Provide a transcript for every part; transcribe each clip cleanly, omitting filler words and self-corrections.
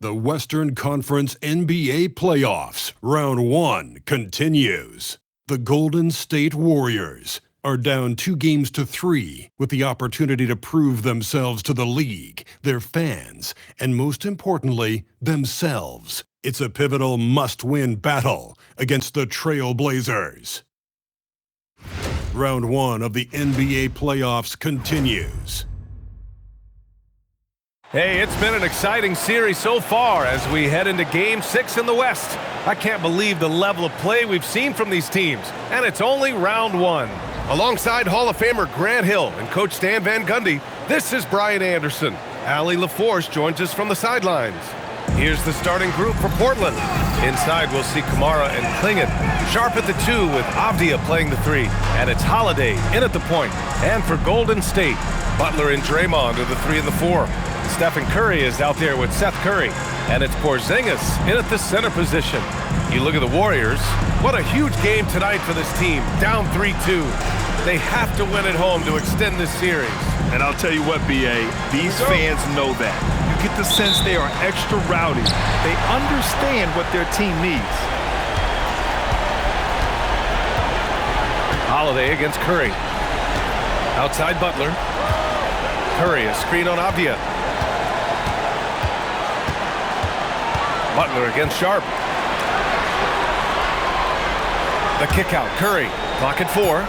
The Western Conference NBA Playoffs, Round 1 continues. The Golden State Warriors are down 2-3 with the opportunity to prove themselves to the league, their fans, and most importantly, themselves. It's a pivotal must-win battle against the Trail Blazers. Round 1 of the NBA Playoffs continues. Hey, it's been an exciting series so far as we head into Game 6 in the West. I can't believe the level of play we've seen from these teams, and it's only round 1. Alongside Hall of Famer Grant Hill and Coach Stan Van Gundy, this is Brian Anderson. Allie LaForce joins us from the sidelines. Here's the starting group for Portland. Inside, we'll see Kamara and Klingon. Sharp at the 2 with Avdia playing the 3. And it's Holiday in at the point. And for Golden State, Butler and Draymond are the 3 and the 4. Stephen Curry is out there with Seth Curry. And it's Porzingis in at the center position. You look at the Warriors. What a huge game tonight for this team. Down 3-2. They have to win at home to extend this series. And I'll tell you what, B.A., these fans know that. You get the sense they are extra rowdy. They understand what their team needs. Holiday against Curry. Outside Butler. Curry, a screen on Avdia. Butler against Sharp. The kick out. Curry. Clock at 4.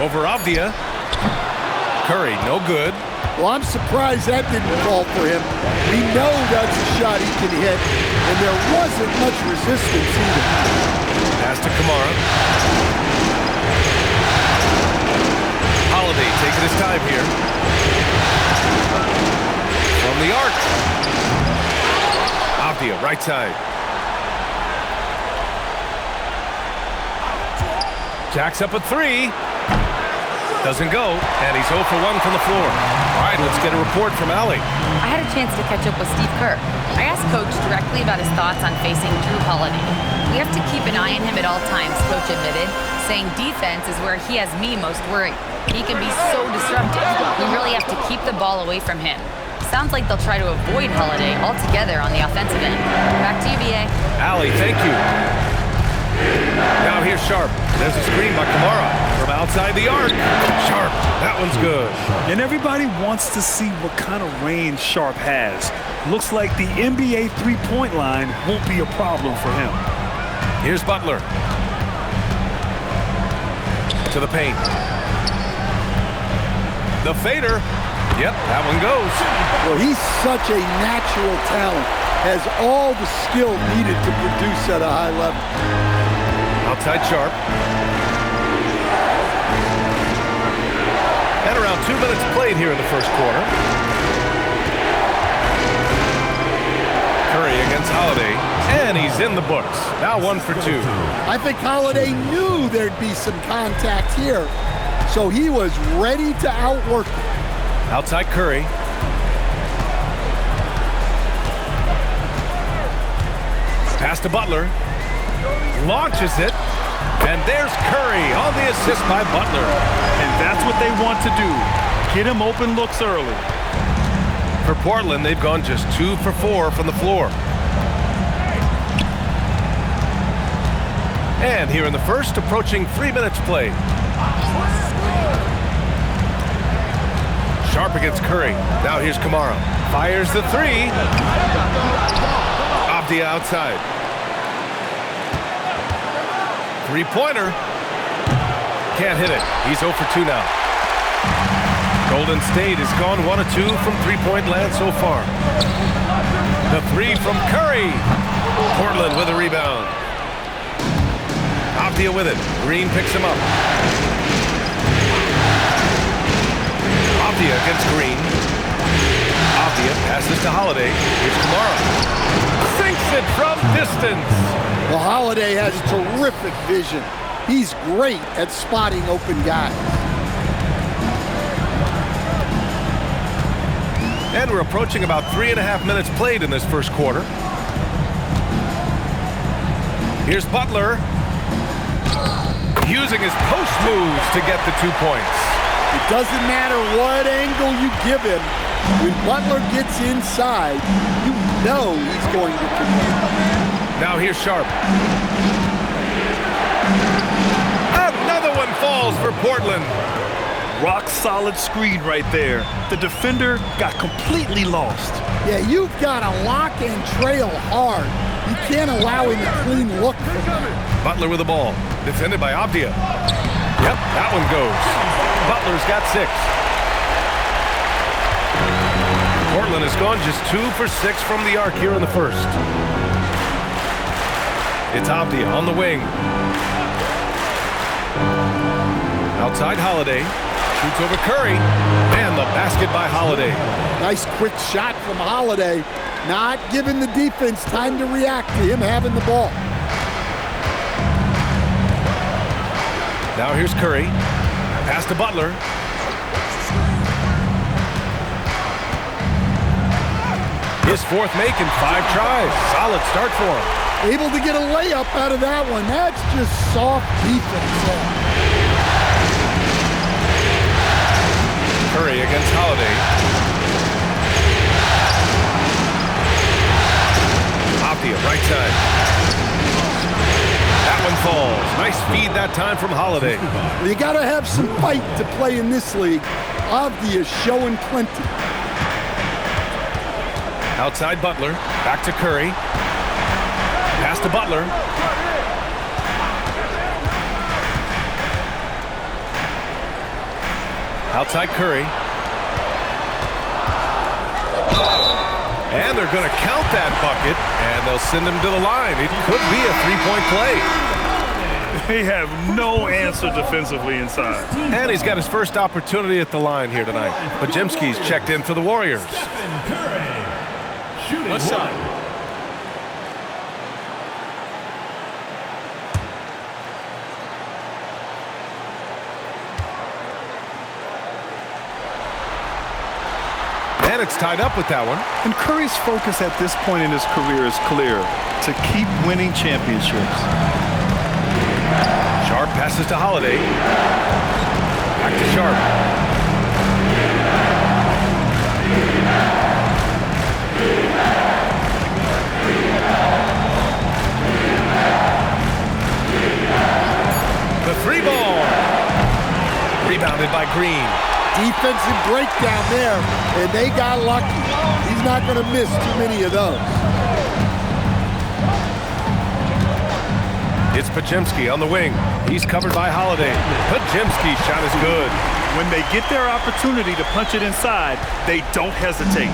Over Avdia. Curry, no good. Well, I'm surprised that didn't fall for him. We know that's a shot he can hit, and there wasn't much resistance either. Pass to Kamara. Holiday taking his time here. From the arc. Avdia, right side. Jacks up a 3. Doesn't go, and he's 0 for 1 from the floor. All right, let's get a report from Allie. I had a chance to catch up with Steve Kerr. I asked Coach directly about his thoughts on facing Drew Holiday. We have to keep an eye on him at all times, Coach admitted, saying defense is where he has me most worried. He can be so disruptive. We really have to keep the ball away from him. Sounds like they'll try to avoid Holiday altogether on the offensive end. Back to you, B.A. Allie, thank you. Now here's Sharp. There's a screen by Kamara from outside the arc. Sharp, that one's good. And everybody wants to see what kind of range Sharp has. Looks like the NBA three-point line won't be a problem for him. Here's Butler. To the paint. The fader. Yep, that one goes. Well, he's such a natural talent. Has all the skill needed to produce at a high level. Outside Sharp. And around 2 minutes played here in the first quarter. Curry against Holiday. And he's in the books. Now 1 for 2. I think Holiday knew there'd be some contact here, so he was ready to outwork him. Outside Curry. Pass to Butler. Launches it. And there's Curry on the assist by Butler. And that's what they want to do. Get him open looks early. For Portland, they've gone just 2 for 4 from the floor. And here in the first, approaching 3 minutes played. Sharp against Curry. Now here's Kamara. Fires the 3. Avdia outside. Three-pointer. Can't hit it. He's 0 for 2 now. Golden State has gone 1 of 2 from three-point land so far. The 3 from Curry. Portland with a rebound. Avdia with it. Green picks him up. Avdia against Green. Avdia passes to Holiday. Here's Kamara. Sinks it from distance. Well, Holiday has terrific vision. He's great at spotting open guys. And we're approaching about 3.5 minutes played in this first quarter. Here's Butler. Using his post moves to get the 2 points. He Doesn't matter what angle you give him, when Butler gets inside, you know he's going to commit. Now here's Sharp. Another one falls for Portland. Rock solid screen right there. The defender got completely lost. Yeah, you've got to lock and trail hard. You can't allow him a clean look. Butler with the ball. Defended by Avdia. Yep, that one goes. Butler's got 6. Portland has gone just 2 for 6 from the arc here in the first. It's Avdia on the wing. Outside Holiday. Shoots over Curry. And the basket by Holiday. Nice quick shot from Holiday. Not giving the defense time to react to him having the ball. Now here's Curry. Pass to Butler. His 4th make in 5 tries. Solid start for him. Able to get a layup out of that one. That's just soft defense there. Curry against Holiday. Avdia, right side. That one falls. Nice feed that time from Holiday. You got to have some fight to play in this league. Avdia showing plenty. Outside Butler. Back to Curry. Pass to Butler. Outside Curry. And they're going to count that bucket, and they'll send him to the line. It could be a 3-point play. They have no answer defensively inside. And he's got his first opportunity at the line here tonight. Podziemski's checked in for the Warriors. Let's shot. And it's tied up with that one. And Curry's focus at this point in his career is clear: to keep winning championships. Sharp passes to Holiday. Back to Sharp. The 3 ball. Rebounded by Green. Defensive breakdown there, and they got lucky. He's not going to miss too many of those. It's Podziemski on the wing. He's covered by Holiday. Podziemski's shot is good. When they get their opportunity to punch it inside, they don't hesitate.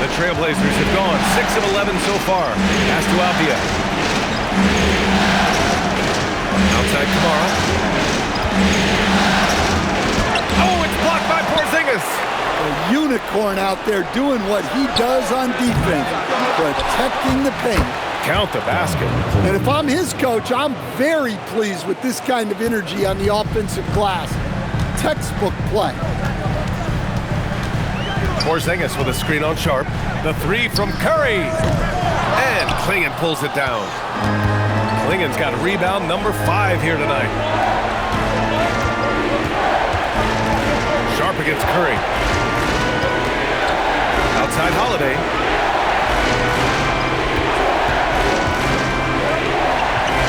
The Trailblazers have gone 6 of 11 so far. Pass to Avdia. Outside Kamara. Oh, it's blocked by Porzingis. A unicorn out there doing what he does on defense, protecting the paint. Count the basket. And if I'm his coach, I'm very pleased with this kind of energy on the offensive glass. Textbook play. Porzingis with a screen on Sharp. The 3 from Curry. And Klingon pulls it down. Klingon's got rebound number 5 here tonight. Sharp against Curry. Outside Holiday.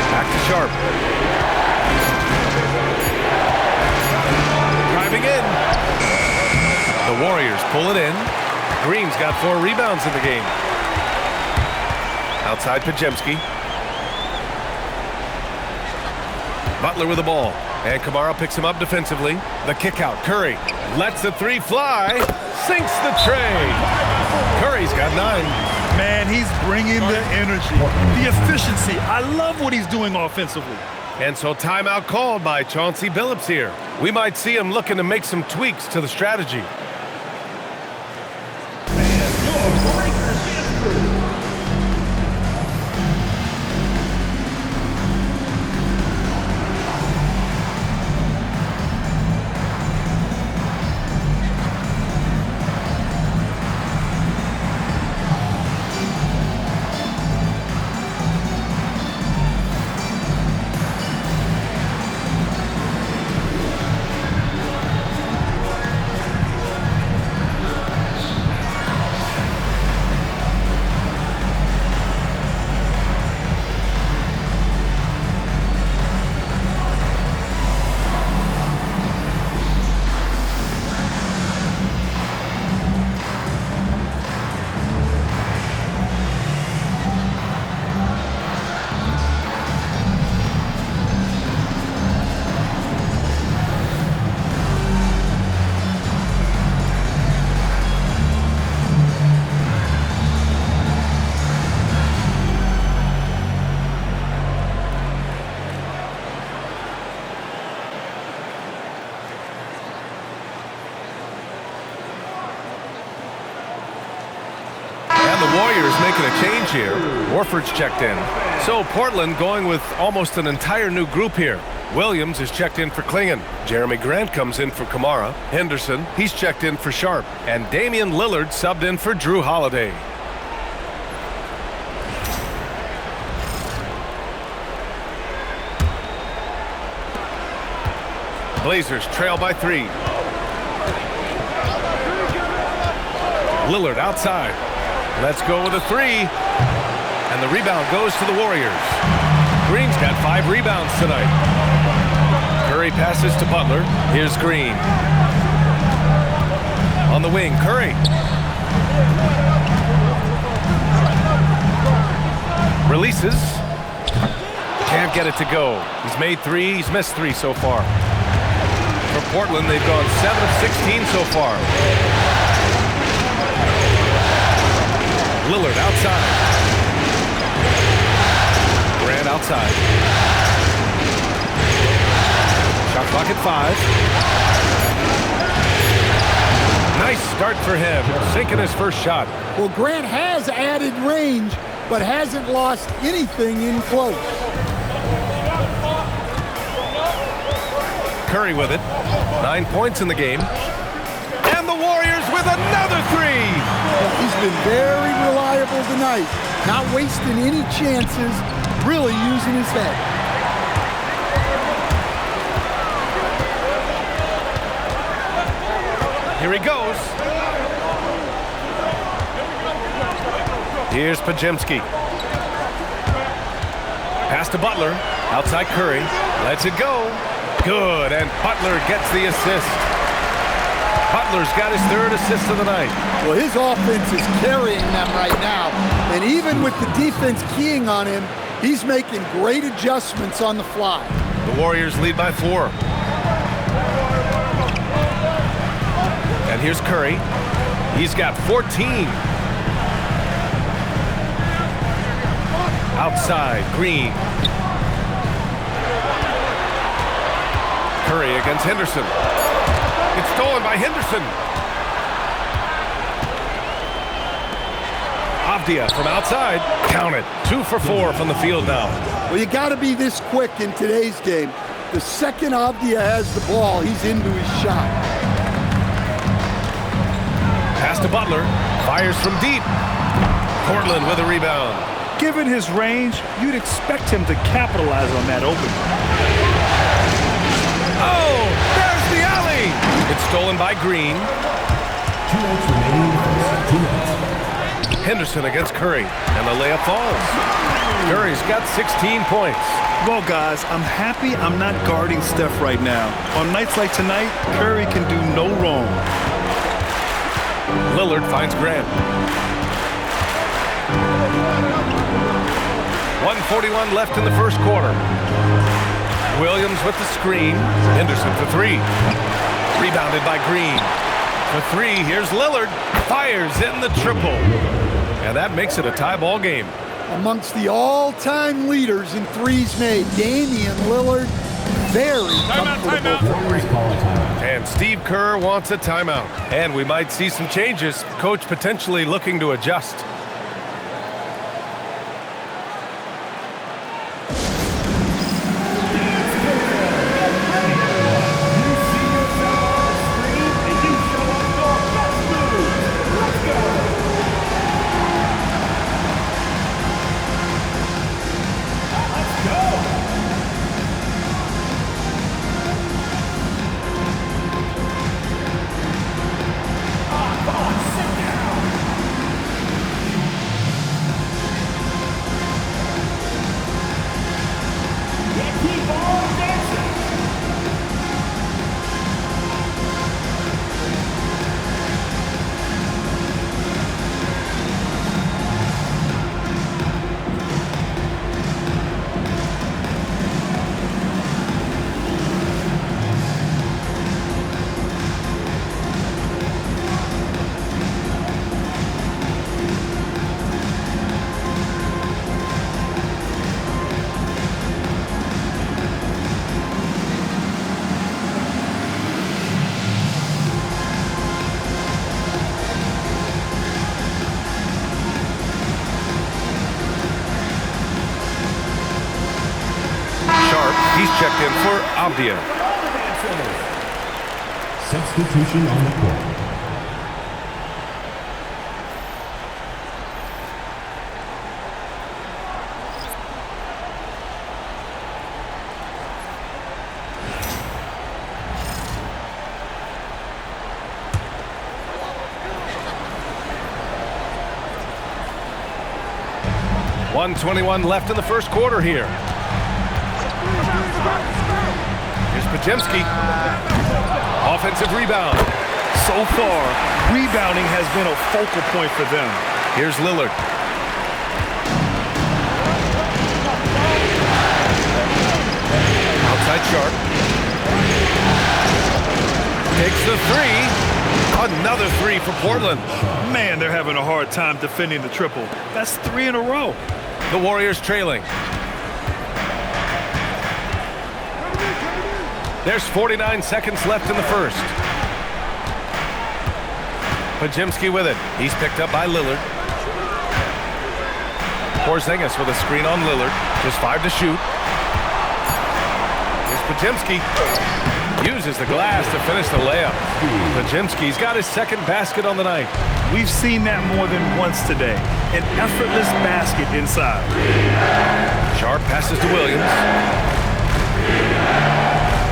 Back to Sharp. Driving in. The Warriors pull it in. Green's got 4 rebounds in the game. Outside Podziemski. Butler with the ball. And Kamara picks him up defensively. The kick out. Curry lets the 3 fly. Sinks the tray. Curry's got 9. Man, he's bringing the energy, the efficiency. I love what he's doing offensively. And so timeout called by Chauncey Billups here. We might see him looking to make some tweaks to the strategy. making a change here. Warford's checked in. So Portland going with almost an entire new group here. Williams is checked in for Klingon. Jeremy Grant comes in for Kamara. Henderson, he's checked in for Sharp. And Damian Lillard subbed in for Drew Holiday. Blazers trail by 3. Lillard outside. Let's go with a 3. And the rebound goes to the Warriors. Green's got 5 rebounds tonight. Curry passes to Butler. Here's Green. On the wing, Curry. Releases. Can't get it to go. He's made 3. He's missed 3 so far. For Portland, they've gone 7 of 16 so far. Lillard outside. Grant outside. Shot clock at 5. Nice start for him. Sinking his first shot. Well, Grant has added range, but hasn't lost anything in close. Curry with it. 9 points in the game. And the Warriors with another 3. He's been very reliable tonight. Not wasting any chances, really using his head. Here he goes. Here's Pajemski. Pass to Butler. Outside Curry. Lets it go. Good, and Butler gets the assist. Butler's got his 3rd assist of the night. Well, his offense is carrying them right now. And even with the defense keying on him, he's making great adjustments on the fly. The Warriors lead by 4. And here's Curry. He's got 14. Outside, Green. Curry against Henderson. It's stolen by Henderson. Avdia from outside. Count it. 2 for 4 from the field now. Well, you got to be this quick in today's game. The second Avdia has the ball, he's into his shot. Pass to Butler. Fires from deep. Portland with a rebound. Given his range, you'd expect him to capitalize on that opening. Oh, there's the alley. It's stolen by Green. 2 minutes remaining in the first 2 minutes. Henderson against Curry, and the layup falls. Curry's got 16 points. Well, guys, I'm happy I'm not guarding Steph right now. On nights like tonight, Curry can do no wrong. Lillard finds Grant. 1:41 left in the first quarter. Williams with the screen. Henderson for 3. Rebounded by Green. For 3, here's Lillard. Fires in the triple. And that makes it a tie ball game. Amongst the all-time leaders in threes made, Damian Lillard, very comfortable. And Steve Kerr wants a timeout. And we might see some changes. Coach potentially looking to adjust. He's checked in for Abdia. Substitution on the court. .121 left in the first quarter here. Here's Pajemski. Offensive rebound. So far, rebounding has been a focal point for them. Here's Lillard. Outside Sharp. Takes the three. Another three for Portland. Man, they're having a hard time defending the triple. That's 3 in a row. The Warriors trailing. There's 49 seconds left in the first. Pajemski with it. He's picked up by Lillard. Porzingis with a screen on Lillard. Just 5 to shoot. Here's Pajemski. Uses the glass to finish the layup. Pajemski's got his second basket on the night. We've seen that more than once today. An effortless basket inside. Sharp passes to Williams.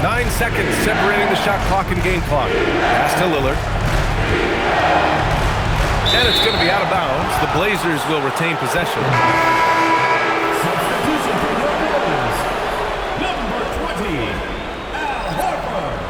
9 seconds separating the shot clock and game clock. Pass to Lillard. And it's going to be out of bounds. The Blazers will retain possession. Substitution for the Warriors. Number 20, Al Horford.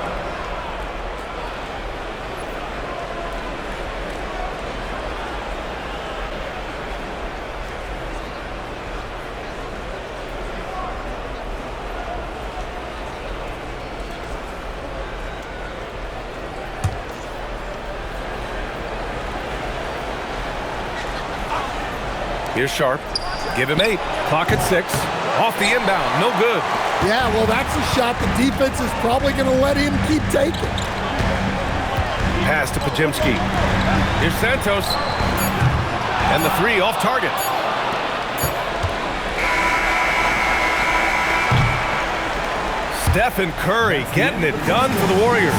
Here's Sharp. Give him 8. Clock at 6. Off the inbound. No good. Yeah, well, that's a shot the defense is probably going to let him keep taking. Pass to Pajemski. Here's Santos. And the 3 off target. Stephen Curry getting it done for the Warriors.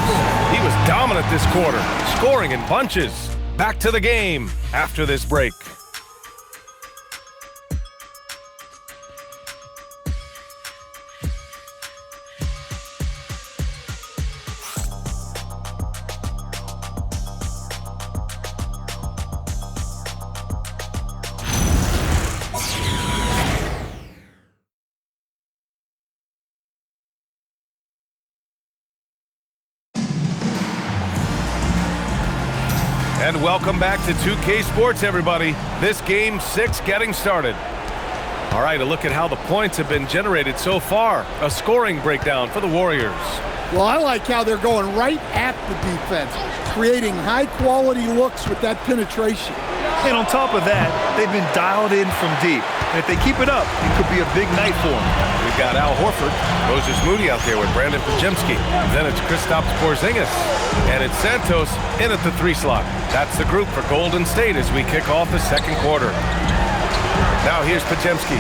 He was dominant this quarter, scoring in bunches. Back to the game after this break. And welcome back to 2K Sports, everybody. This game 6 getting started. All right, a look at how the points have been generated so far. A scoring breakdown for the Warriors. Well, I like how they're going right at the defense, creating high-quality looks with that penetration. And on top of that, they've been dialed in from deep. And if they keep it up, it could be a big night for them. We've got Al Horford, Moses Moody out there with Brandon Pajemski. Then it's Kristaps Porzingis. And it's Santos in at the 3 slot. That's the group for Golden State as we kick off the second quarter. Now here's Pajemski.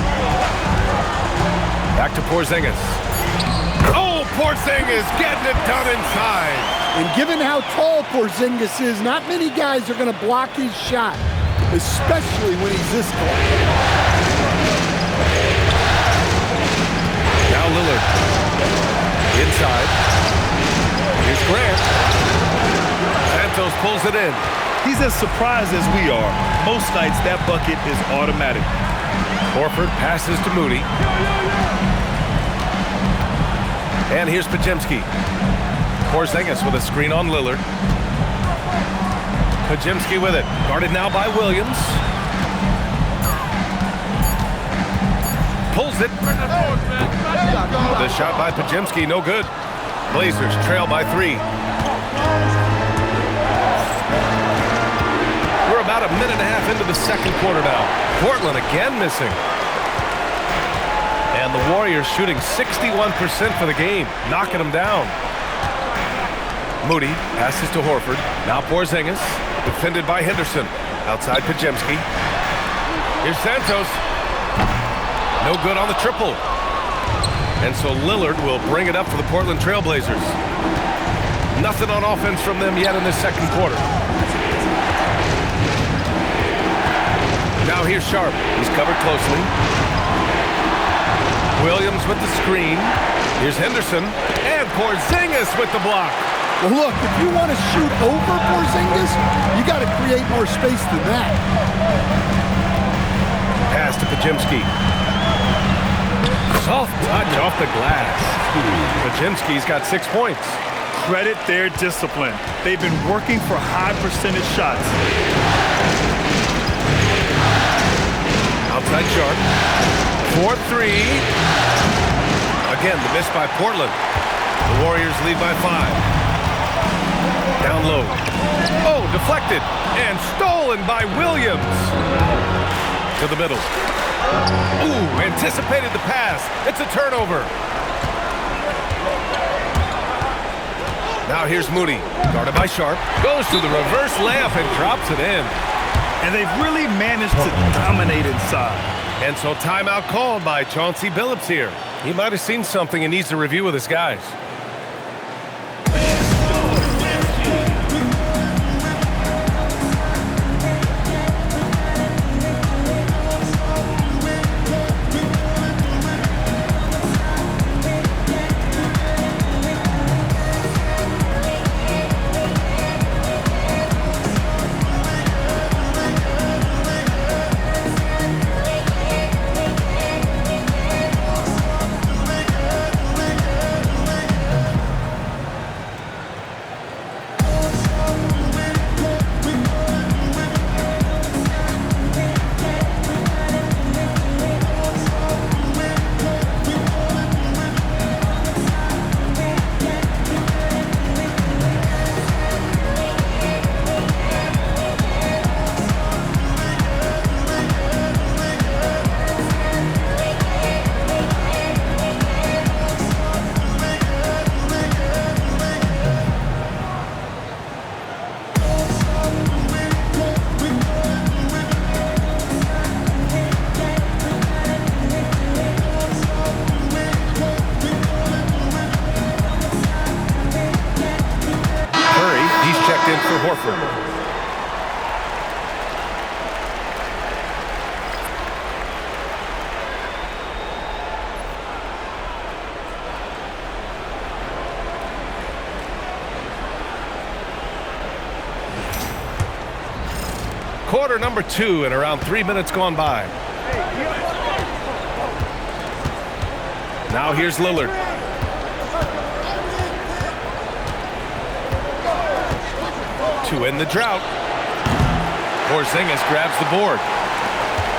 Back to Porzingis. Oh, Porzingis getting it done inside. And given how tall Porzingis is, not many guys are going to block his shot, especially when he's this tall. Now Lillard. Inside. Here's Grant. Santos pulls it in. He's as surprised as we are. Most nights, that bucket is automatic. Horford passes to Moody. And here's Pajemski. Porzingis with a screen on Lillard. Pajemski with it. Guarded now by Williams. Pulls it. The shot by Pajemski, no good. Blazers trail by 3. We're about a minute and a half into the second quarter now. Portland again missing. And the Warriors shooting 61% for the game, knocking them down. Moody passes to Horford. Now Porzingis, defended by Henderson. Outside Pajemski. Here's Santos. No good on the triple. And so Lillard will bring it up for the Portland Trailblazers. Nothing on offense from them yet in this second quarter. Now here's Sharp. He's covered closely. Williams with the screen. Here's Henderson. And Porzingis with the block. Well, look, if you want to shoot over Porzingis, you got to create more space than that. Pass to Pajimski. Soft touch off the glass. Pajimski's got 6 points. Credit their discipline. They've been working for high percentage shots. Outside Sharp. 4-3. Again, the miss by Portland. The Warriors lead by 5. Down low. Oh, deflected. And stolen by Williams. To the middle. Ooh, anticipated the pass. It's a turnover. Now here's Moody. Guarded by Sharp. Goes to the reverse layup and drops it in. And they've really managed to dominate inside. And so timeout called by Chauncey Billups here. He might have seen something and needs to review with his guys. Quarter number 2 and around 3 minutes gone by. Now here's Lillard. To end the drought. Porzingis grabs the board.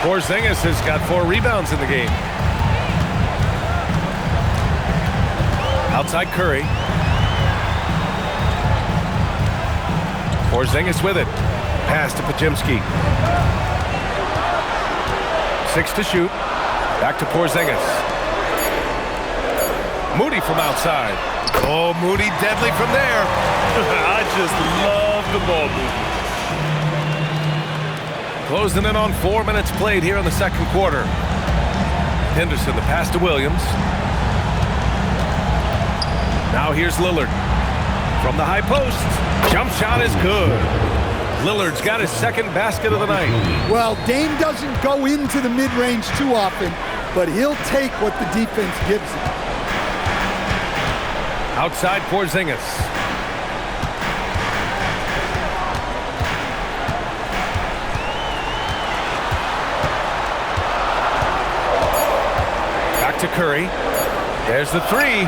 Porzingis has got 4 rebounds in the game. Outside Curry. Porzingis with it. Pass to Pajimski. 6 to shoot. Back to Porzingis. Moody from outside. Oh, Moody deadly from there. I just love the ball movement. Closing in on 4 minutes played here in the second quarter. Henderson, the pass to Williams. Now here's Lillard. From the high post. Jump shot is good. Lillard's got his second basket of the night. Well, Dame doesn't go into the mid-range too often, but he'll take what the defense gives him. Outside Porzingis. Back to Curry. There's the 3.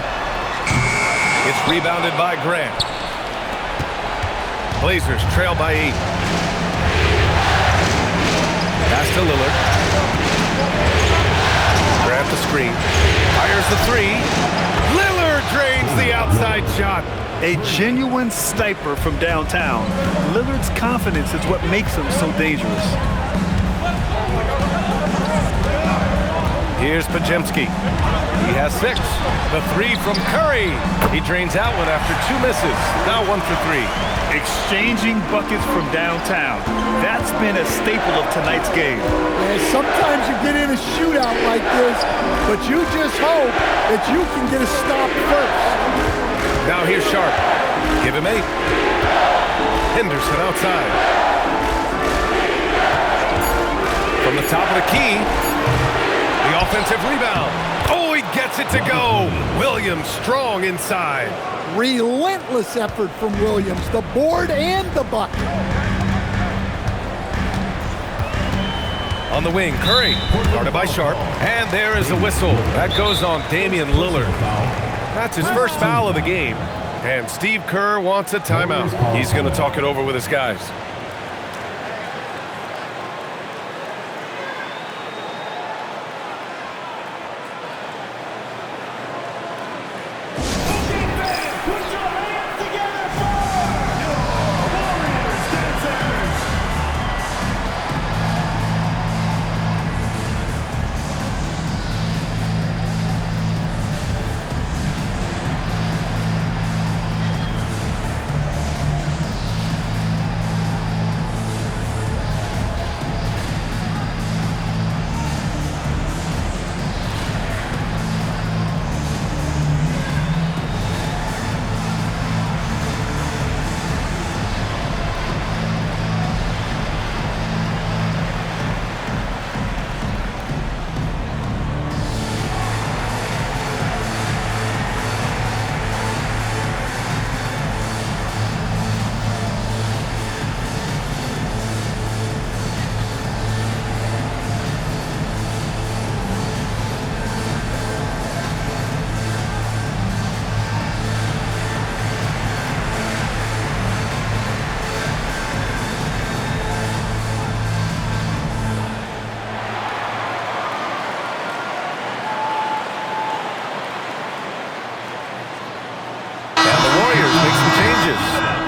It's rebounded by Grant. Blazers trail by 8. Pass to Lillard. Grab the screen. Fires the 3. Lillard drains the outside shot. A genuine sniper from downtown. Lillard's confidence is what makes him so dangerous. Here's Pajimski. He has 6. The 3 from Curry. He drains out one after 2 misses. Now 1 for 3. exchanging buckets from downtown. That's been a staple of tonight's game. And sometimes you get in a shootout like this, but you just hope that you can get a stop first. Now here's Sharp. Give him 8. Henderson outside. From the top of the key, the offensive rebound. Oh, he gets it to go. Williams strong inside. Relentless effort from Williams, the board and the bucket. On the wing, Curry, guarded by Sharp. And there is the whistle. That goes on Damian Lillard. That's his first foul of the game. And Steve Kerr wants a timeout. He's going to talk it over with his guys.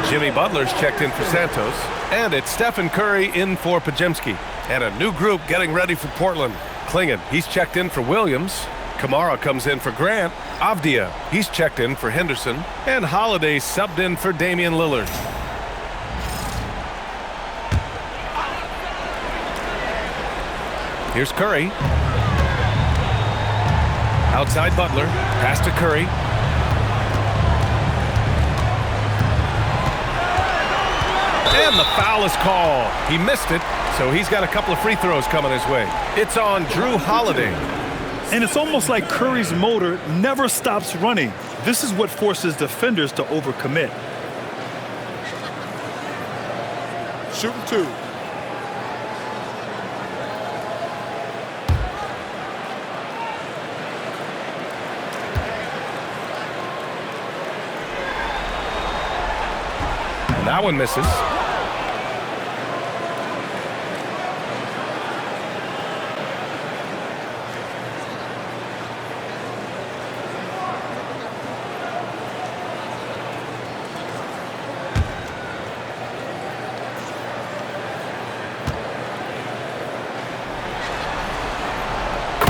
Jimmy Butler's checked in for Santos. And it's Stephen Curry in for Pajemski. And a new group getting ready for Portland. Klingon, he's checked in for Williams. Kamara comes in for Grant. Avdia, he's checked in for Henderson. And Holiday subbed in for Damian Lillard. Here's Curry. Outside Butler. Pass to Curry. And the foul is called. He missed it, so he's got a couple of free throws coming his way. It's on Drew Holiday. And it's almost like Curry's motor never stops running. This is what forces defenders to overcommit. Shooting 2. And that one misses.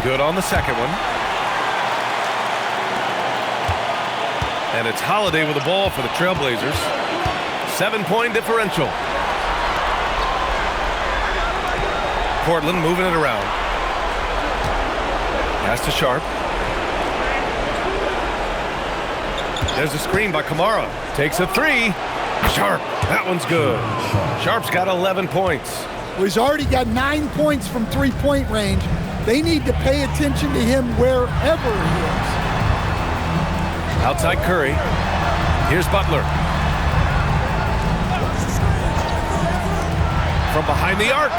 Good on the second one. And it's Holiday with the ball for the Trailblazers. 7-point differential. Portland moving it around. Pass to Sharp. There's a screen by Kamara. Takes a 3. Sharp. That one's good. Sharp's got 11 points. Well, he's already got 9 points from three-point range. They need to pay attention to him wherever he is. Outside Curry. Here's Butler. From behind the arc.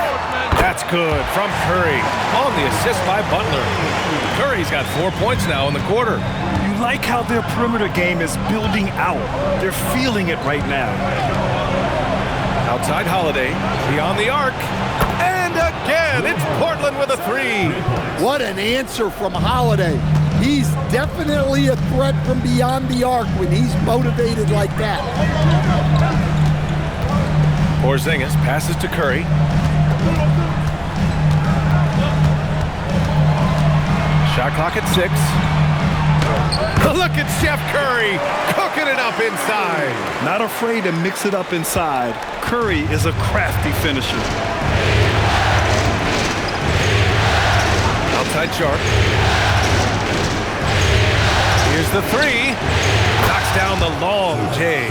That's good from Curry. On the assist by Butler. Curry's got 4 points now in the quarter. You like how their perimeter game is building out. They're feeling it right now. Outside Holiday. Beyond the arc. And again, it's Portland with a 3. What an answer from Holiday. He's definitely a threat from beyond the arc when he's motivated like that. Porzingis passes to Curry. Shot clock at 6. Look at Chef Curry cooking it up inside. Not afraid to mix it up inside. Curry is a crafty finisher. Outside Sharp. Here's the three. Knocks down the long J.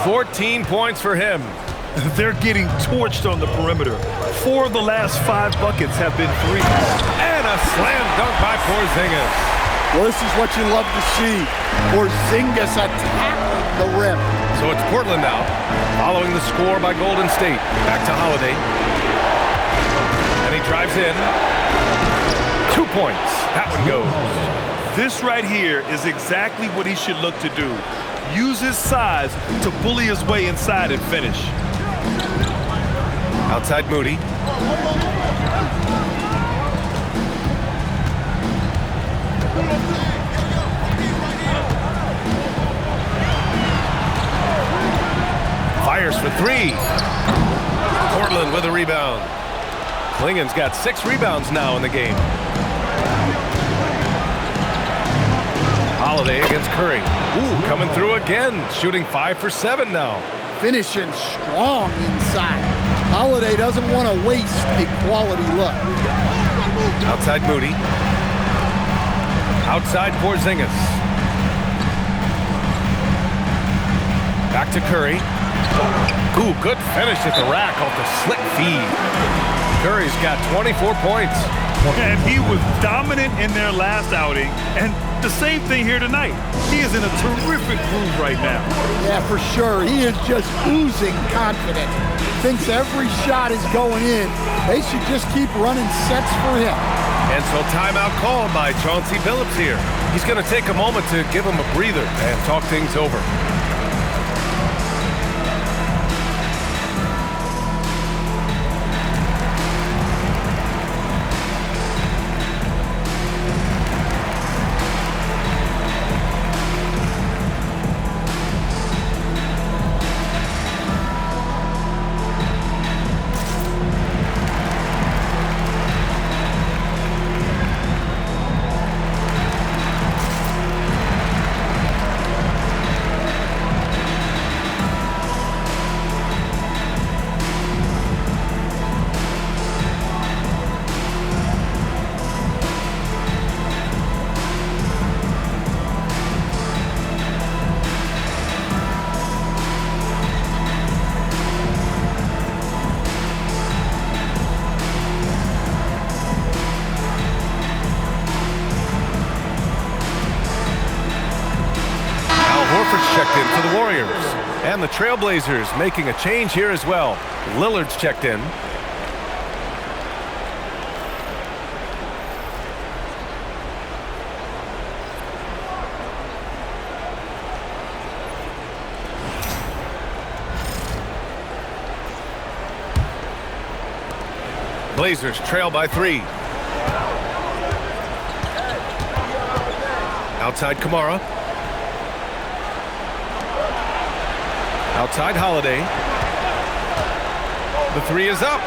14 points for him. They're getting torched on the perimeter. 4 of the last 5 buckets have been threes. And a slam dunk by Porzingis. Well, this is what you love to see. Porzingis attacking the rim. So it's Portland now, following the score by Golden State. Back to Holiday. And he drives in. 2 points. That one goes. This right here is exactly what he should look to do. Use his size to bully his way inside and finish. Outside Moody. Fires for three. Portland with a rebound. Klingen's got 6 rebounds now in the game. Holiday against Curry. Ooh, coming through again. Shooting 5 for 7 now. Finishing strong inside. Holiday doesn't want to waste a quality look. Outside Moody. Outside Porzingis. Back to Curry. Ooh, good finish at the rack off the slick feed. Curry's got 24 points. And he was dominant in their last outing, and the same thing here tonight. He is in a terrific groove right now. Yeah, for sure. He is just oozing confidence. Thinks every shot is going in. They should just keep running sets for him. And so timeout called by Chauncey Billups here. He's going to take a moment to give him a breather and talk things over. Checked in for the Warriors. And the Trailblazers making a change here as well. Lillard's checked in. Blazers trail by 3. Outside Kamara. Outside Holiday. The 3 is up.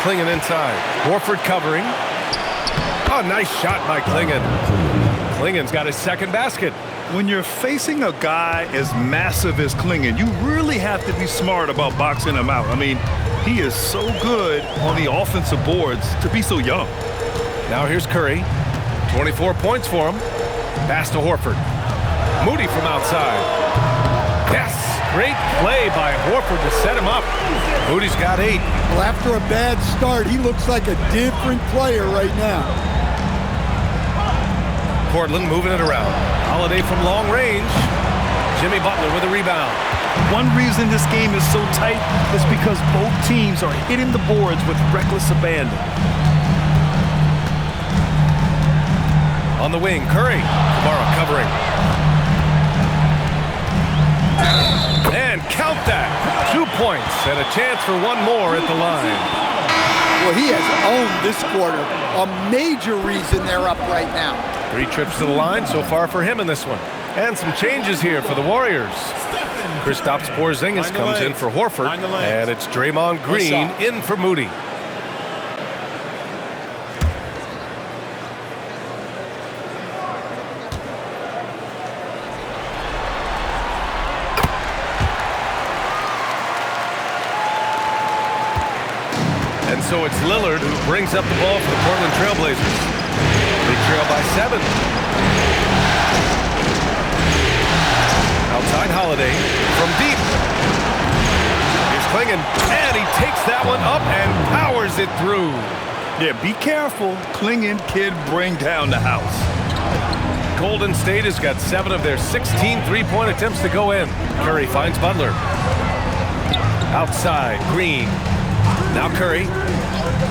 Klingen inside. Horford covering. Oh, nice shot by Klingen. Klingen's got his second basket. When you're facing a guy as massive as Klingen, you really have to be smart about boxing him out. I mean, he is so good on the offensive boards to be so young. Now here's Curry. 24 points for him. Pass to Horford. Moody from outside. Yes, great play by Horford to set him up. Moody's got 8. Well, after a bad start, he looks like a different player right now. Portland moving it around. Holiday from long range. Jimmy Butler with a rebound. One reason this game is so tight is because both teams are hitting the boards with reckless abandon. On the wing, Curry. Kamara covering. And count that. 2 points and a chance for one more at the line. Well, he has owned this quarter. A major reason they're up right now. 3 trips to the line so far for him in this one. And some changes here for the Warriors. Kristaps Porzingis comes in for Horford. And it's Draymond Green in for Moody. And so it's Lillard who brings up the ball for the Portland Trailblazers. They trail by 7. Outside Holiday from deep. Here's Klingon, and he takes that one up and powers it through. Yeah, be careful. Klingon kid bring down the house. Golden State has got 7 of their 16 three-point attempts to go in. Curry finds Butler. Outside, Green. Now Curry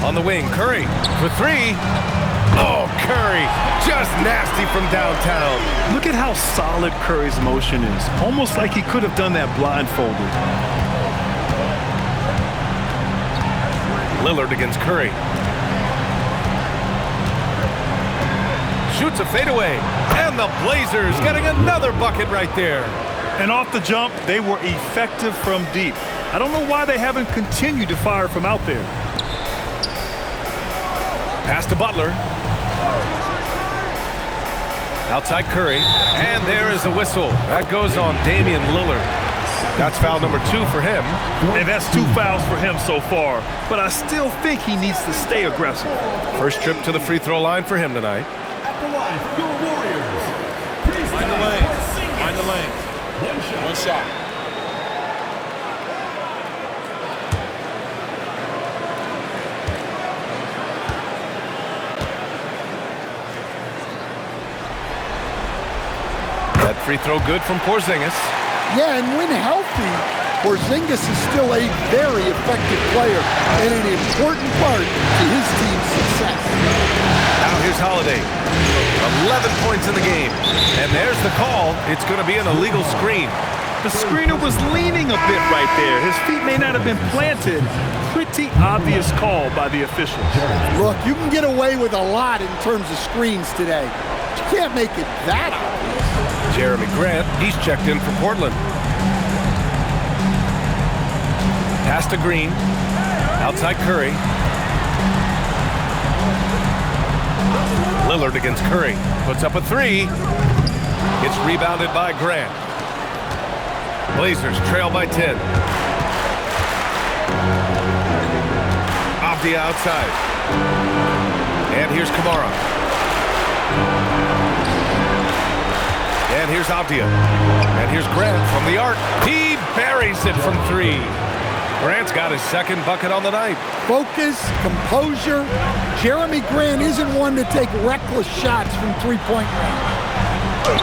on the wing. Curry for 3. Oh, Curry, just nasty from downtown. Look at how solid Curry's motion is. Almost like he could have done that blindfolded. Lillard against Curry. Shoots a fadeaway, and the Blazers getting another bucket right there. And off the jump, they were effective from deep. I don't know why they haven't continued to fire from out there. Pass to Butler. Outside Curry, and there is a whistle. That goes on Damian Lillard. That's foul number 2 for him. And that's 2 fouls for him so far. But I still think he needs to stay aggressive. First trip to the free throw line for him tonight. At the line, your Warriors. Find the lane. Find the lane. One shot. That free throw good from Porzingis. Yeah, and when healthy, Porzingis is still a very effective player and an important part to his team's success. Now here's Holiday. 11 points in the game. And there's the call. It's going to be an illegal screen. The screener was leaning a bit right there. His feet may not have been planted. Pretty obvious call by the officials. Look, you can get away with a lot in terms of screens today. But you can't make it that obvious. Jeremy Grant, he's checked in for Portland. Pass to Green. Outside Curry. Lillard against Curry. Puts up a 3. It's rebounded by Grant. Blazers trail by 10. Off the outside. And here's Kamara. And here's Avdia. And here's Grant from the arc. He buries it from 3. Grant's got his second bucket on the night. Focus, composure. Jeremy Grant isn't one to take reckless shots from three-point range.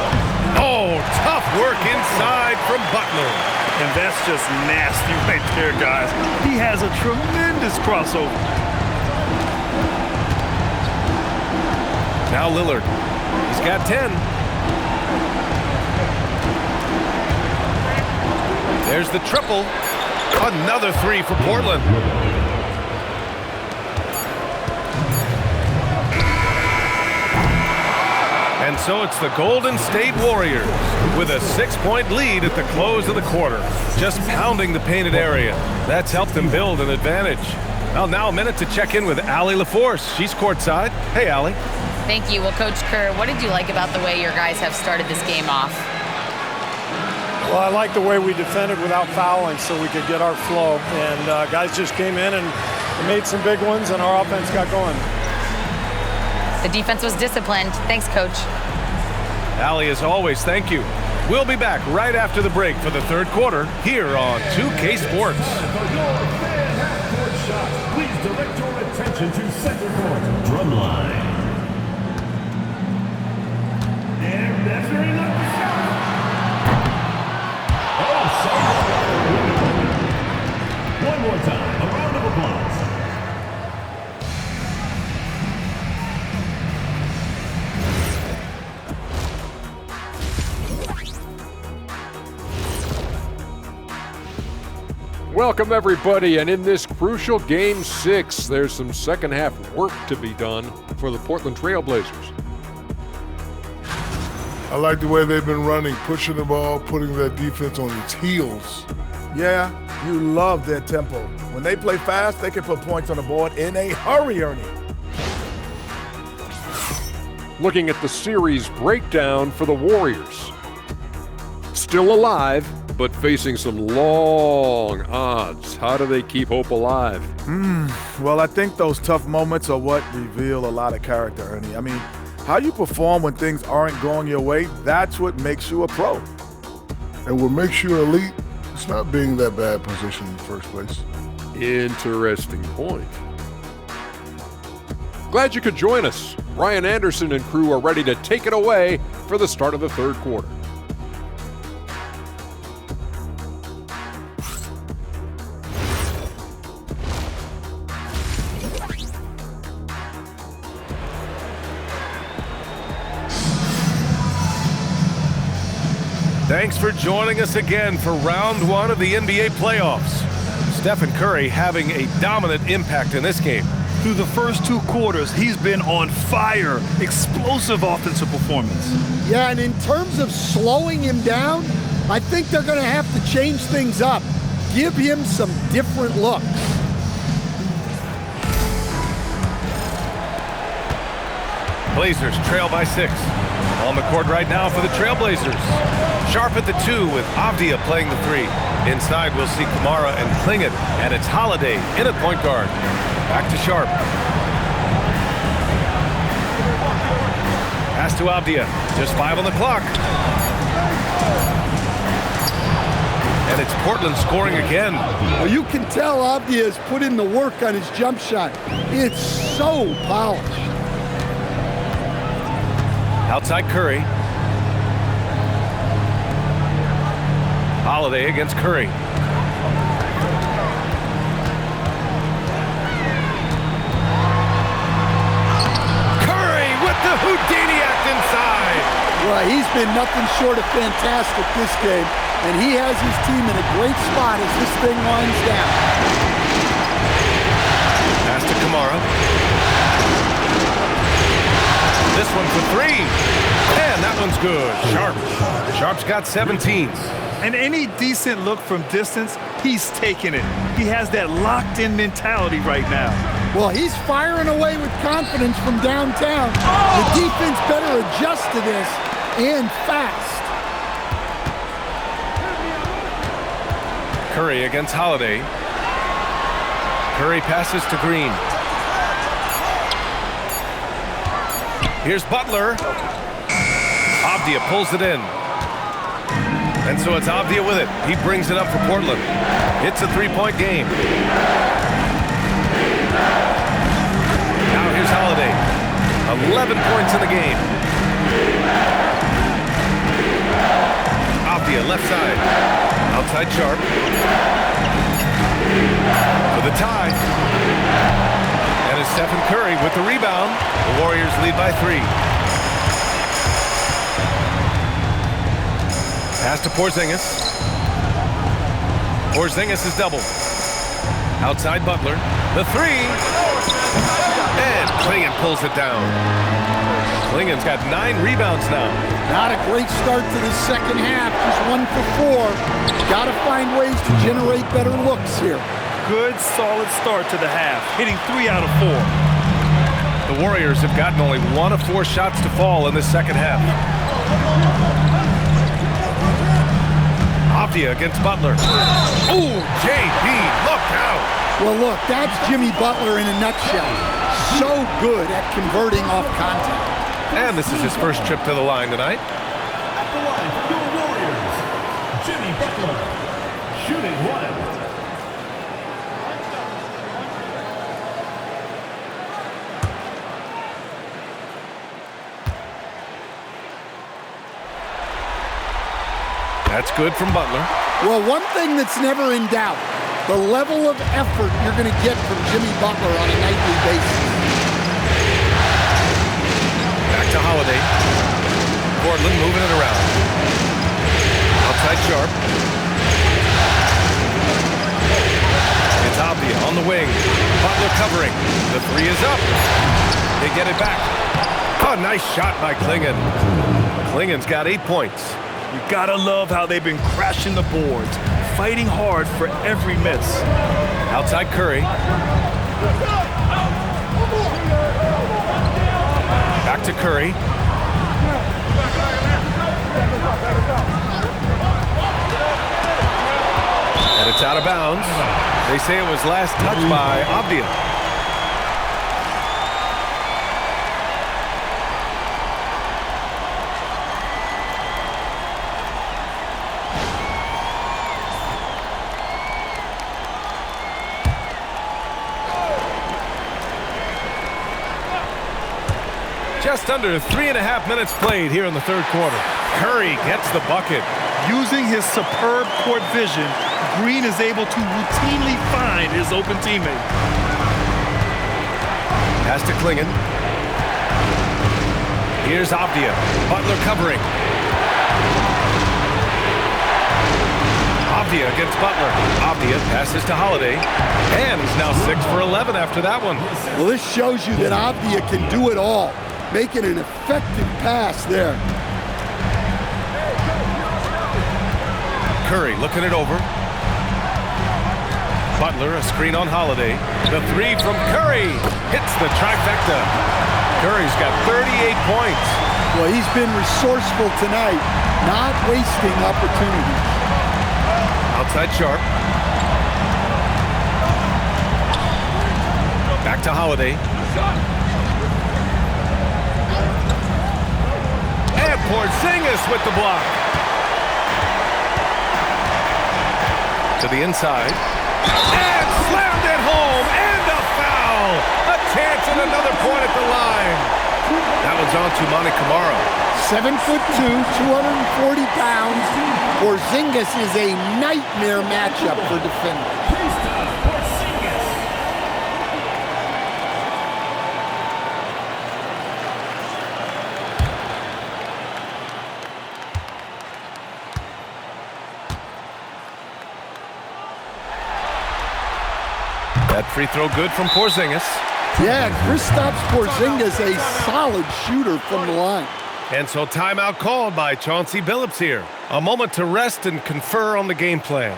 Oh, tough work inside from Butler. And that's just nasty right there, guys. He has a tremendous crossover. Now Lillard. He's got 10. There's the triple. Another 3 for Portland. And so it's the Golden State Warriors with a 6-point lead at the close of the quarter. Just pounding the painted area. That's helped them build an advantage. Well, now a minute to check in with Allie LaForce. She's courtside. Hey, Allie. Thank you. Well, Coach Kerr, what did you like about the way your guys have started this game off? Well, I like the way we defended without fouling so we could get our flow. And guys just came in and made some big ones, and our offense got going. The defense was disciplined. Thanks, Coach. Allie, as always, thank you. We'll be back right after the break for the third quarter here on 2K Sports. Please direct your attention to center court. Drumline. And that's very nice. One more time, a round of applause. Welcome everybody, and in this crucial Game 6, there's some second half work to be done for the Portland Trailblazers. I like the way they've been running, pushing the ball, putting their defense on its heels. Yeah, you love their tempo. When they play fast, they can put points on the board in a hurry, Ernie. Looking at the series breakdown for the Warriors. Still alive, but facing some long odds. How do they keep hope alive? Well, I think those tough moments are what reveal a lot of character, Ernie. I mean, how you perform when things aren't going your way, that's what makes you a pro. And what makes you elite, it's not being in that bad position in the first place. Interesting point. Glad you could join us. Ryan Anderson and crew are ready to take it away for the start of the third quarter. Thanks for joining us again for round one of the NBA playoffs. Stephen Curry having a dominant impact in this game. Through the first 2 quarters, he's been on fire. Explosive offensive performance. Yeah, and in terms of slowing him down, I think they're going to have to change things up. Give him some different looks. Blazers trail by 6. On the court right now for the Trailblazers. Sharp at the 2 with Avdia playing the 3. Inside we'll see Kamara and Klingon, and it's Holiday in at point guard. Back to Sharp. Pass to Avdia. Just 5 on the clock. And it's Portland scoring again. Well, you can tell Avdia has put in the work on his jump shot. It's so polished. Outside Curry. Holiday against Curry. Curry with the Houdini act inside. Well, he's been nothing short of fantastic this game, and he has his team in a great spot as this thing winds down. Pass to Kamara. This one for 3. And that one's good. Sharp. Sharp's got 17s. And any decent look from distance, he's taking it. He has that locked-in mentality right now. Well, he's firing away with confidence from downtown. The defense better adjust to this, and fast. Curry against Holiday. Curry passes to Green. Here's Butler. Avdia pulls it in. And so it's Avdia with it. He brings it up for Portland. It's a 3-point game. Now here's Holiday. 11 points in the game. Avdia left side. Outside Sharp. For the tie. And it's Stephen Curry with the rebound. The Warriors lead by 3. Pass to Porzingis. Porzingis is doubled. Outside Butler. The 3. And Klingon pulls it down. Klingon's got 9 rebounds now. Not a great start to the second half. Just 1 for 4. Got to find ways to generate better looks here. Good, solid start to the half, hitting 3 out of 4. The Warriors have gotten only 1 of 4 shots to fall in the second half. Avdia against Butler. Ooh, JB, look out. Well, look, that's Jimmy Butler in a nutshell. So good at converting off contact. And this is his first trip to the line tonight. At the line for your Warriors, Jimmy Butler, shooting 1. That's good from Butler. Well, one thing that's never in doubt, the level of effort you're going to get from Jimmy Butler on a nightly basis. Back to Holiday. Portland moving it around. Outside Sharp. It's Avdia on the wing. Butler covering. The 3 is up. They get it back. Oh, nice shot by Klingon. Klingon's got 8 points. You gotta love how they've been crashing the boards, fighting hard for every miss. Outside Curry. Back to Curry. And it's out of bounds. They say it was last touched by Avdia. Just under 3.5 minutes played here in the third quarter. Curry gets the bucket. Using his superb court vision, Green is able to routinely find his open teammate. Pass to Klingon. Here's Avdia. Butler covering. Avdia against Butler. Avdia passes to Holiday. And he's now 6 for 11 after that one. Well, this shows you that Avdia can do it all, making an effective pass there. Curry looking it over. Butler, a screen on Holiday. The three from Curry hits the trifecta. Curry's got 38 points. Well, he's been resourceful tonight, not wasting opportunities. Outside Sharp. Back to Holiday. And Porzingis with the block. To the inside. And slammed it home. And a foul. A chance at another point at the line. That one's on to Monte Camaro. 7'2", 240 pounds. Porzingis is a nightmare matchup for defenders. That free throw good from Porzingis. Yeah, Kristaps Porzingis, a solid shooter from the line. And so timeout called by Chauncey Billups here. A moment to rest and confer on the game plan.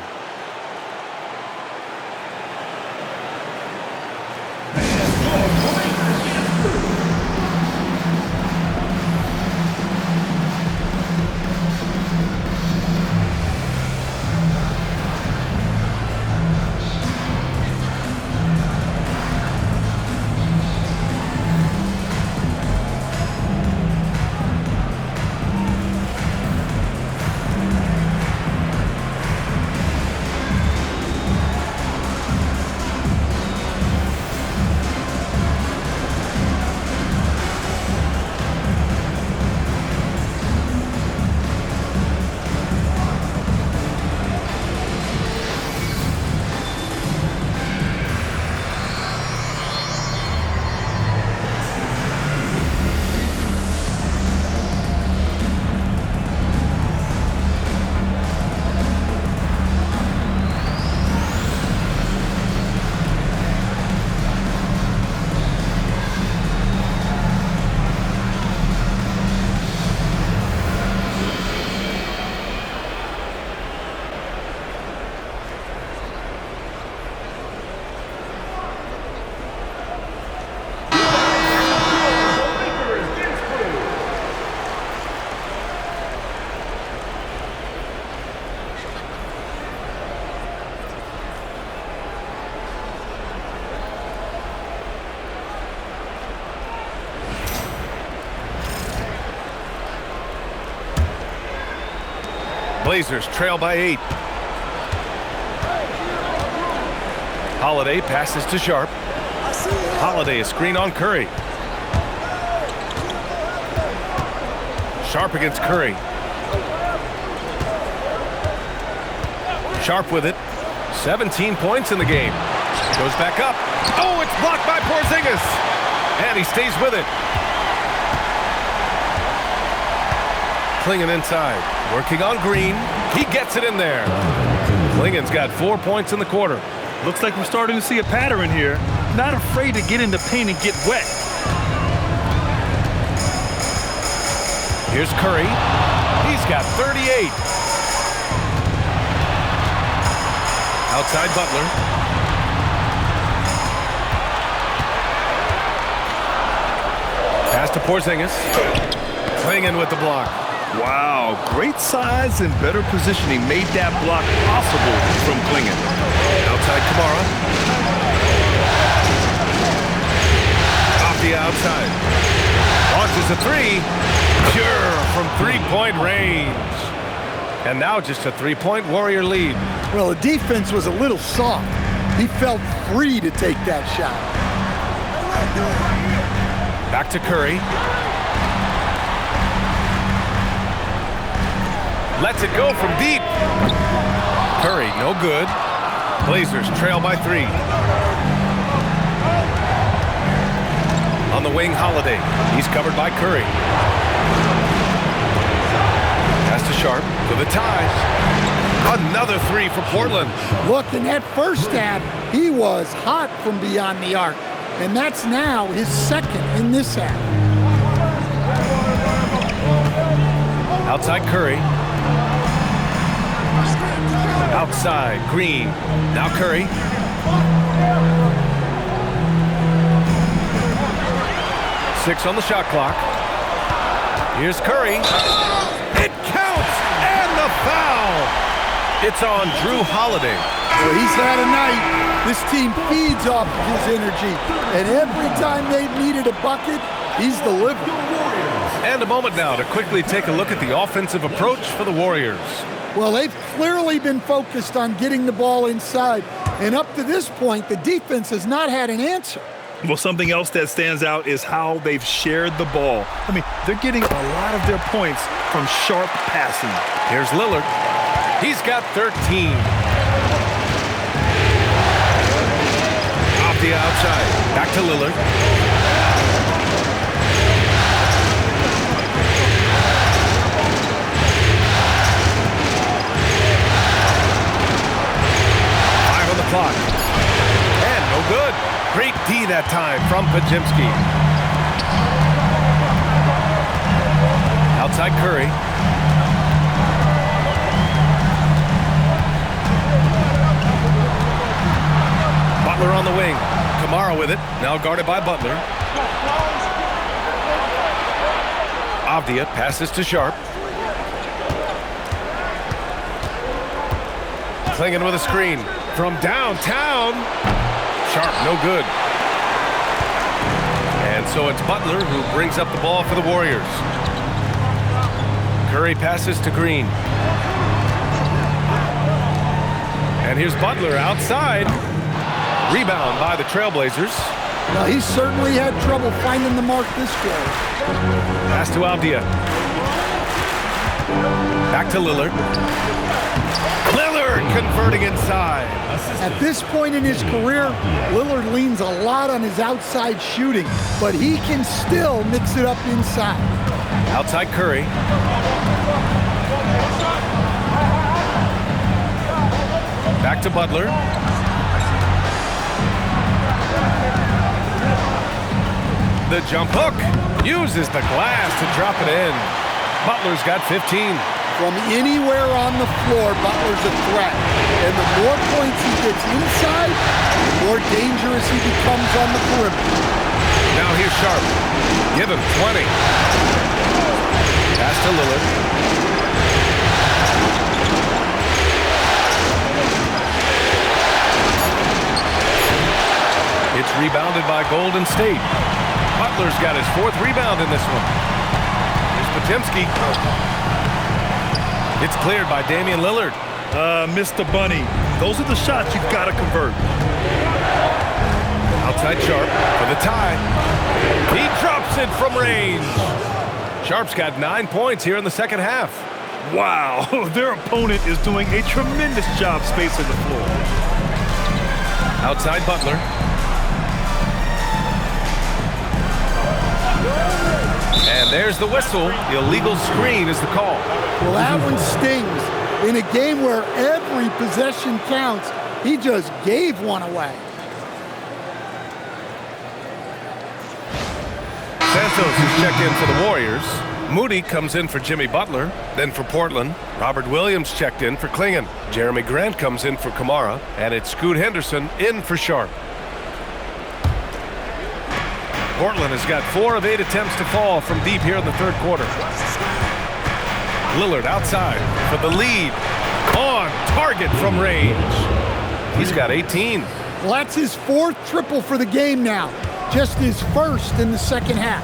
Blazers trail by 8. Holiday passes to Sharp. Holiday, a screen on Curry. Sharp against Curry. Sharp with it. 17 points in the game. Goes back up. Oh, it's blocked by Porzingis. And he stays with it. Klingon inside. Working on Green. He gets it in there. Klingon's got 4 points in the quarter. Looks like we're starting to see a pattern here. Not afraid to get in the paint and get wet. Here's Curry. He's got 38. Outside Butler. Pass to Porzingis. Klingon with the block. Wow, great size and better positioning made that block possible from Klingon. Outside Kamara. Off the outside. Launches a three. Pure from three-point range. And now just a three-point Warrior lead. Well, the defense was a little soft. He felt free to take that shot. Back to Curry. Lets it go from deep. Curry, no good. Blazers trail by 3. On the wing, Holiday. He's covered by Curry. Pass to Sharp for the tie. Another 3 for Portland. Look, in that first half, he was hot from beyond the arc. And that's now his second in this half. Outside Curry. Outside, Green. Now Curry. Six on the shot clock. Here's Curry. It counts! And the foul! It's on Drew Holiday. Well, he's had a night. This team feeds off of his energy. And every time they've needed a bucket, he's delivered. And a moment now to quickly take a look at the offensive approach for the Warriors. Well, they've clearly been focused on getting the ball inside. And up to this point, the defense has not had an answer. Well, something else that stands out is how they've shared the ball. I mean, they're getting a lot of their points from sharp passing. Here's Lillard. He's got 13. Off the outside. Back to Lillard. Clock. And no good. Great D that time from Pajimski. Outside Curry. Butler on the wing. Kamara with it. Now guarded by Butler. Avdia passes to Sharp. Klingon with a screen. From downtown, Sharp, no good. And so it's Butler who brings up the ball for the Warriors. Curry passes to Green. And here's Butler outside. Rebound by the Trailblazers. Well, he certainly had trouble finding the mark this quarter. Pass to Avdia. Back to Lillard. Lillard converting inside. At this point in his career, Lillard leans a lot on his outside shooting, but he can still mix it up inside. Outside Curry. Back to Butler. The jump hook. Uses the glass to drop it in. Butler's got 15. From anywhere on the floor, Butler's a threat. And the more points he gets inside, the more dangerous he becomes on the perimeter. Now here's Sharp. Give him 20. Pass to Lillard. It's rebounded by Golden State. Butler's got his 4th rebound in this one. Here's Potemski. It's cleared by Damian Lillard. Mr. Bunny, those are the shots you've got to convert. Outside Sharp for the tie. He drops it from range. Sharp's got 9 points here in the second half. Wow, their opponent is doing a tremendous job spacing the floor. Outside Butler. And there's the whistle. The illegal screen is the call. Well, that one stings. In a game where every possession counts, he just gave one away. Santos is checked in for the Warriors. Moody comes in for Jimmy Butler. Then for Portland, Robert Williams checked in for Klingon. Jeremy Grant comes in for Kamara. And it's Scoot Henderson in for Sharp. Portland has got 4 of 8 attempts to fall from deep here in the third quarter. Lillard outside for the lead. On target from range. He's got 18. Well, that's his 4th triple for the game now. Just his 1st in the second half.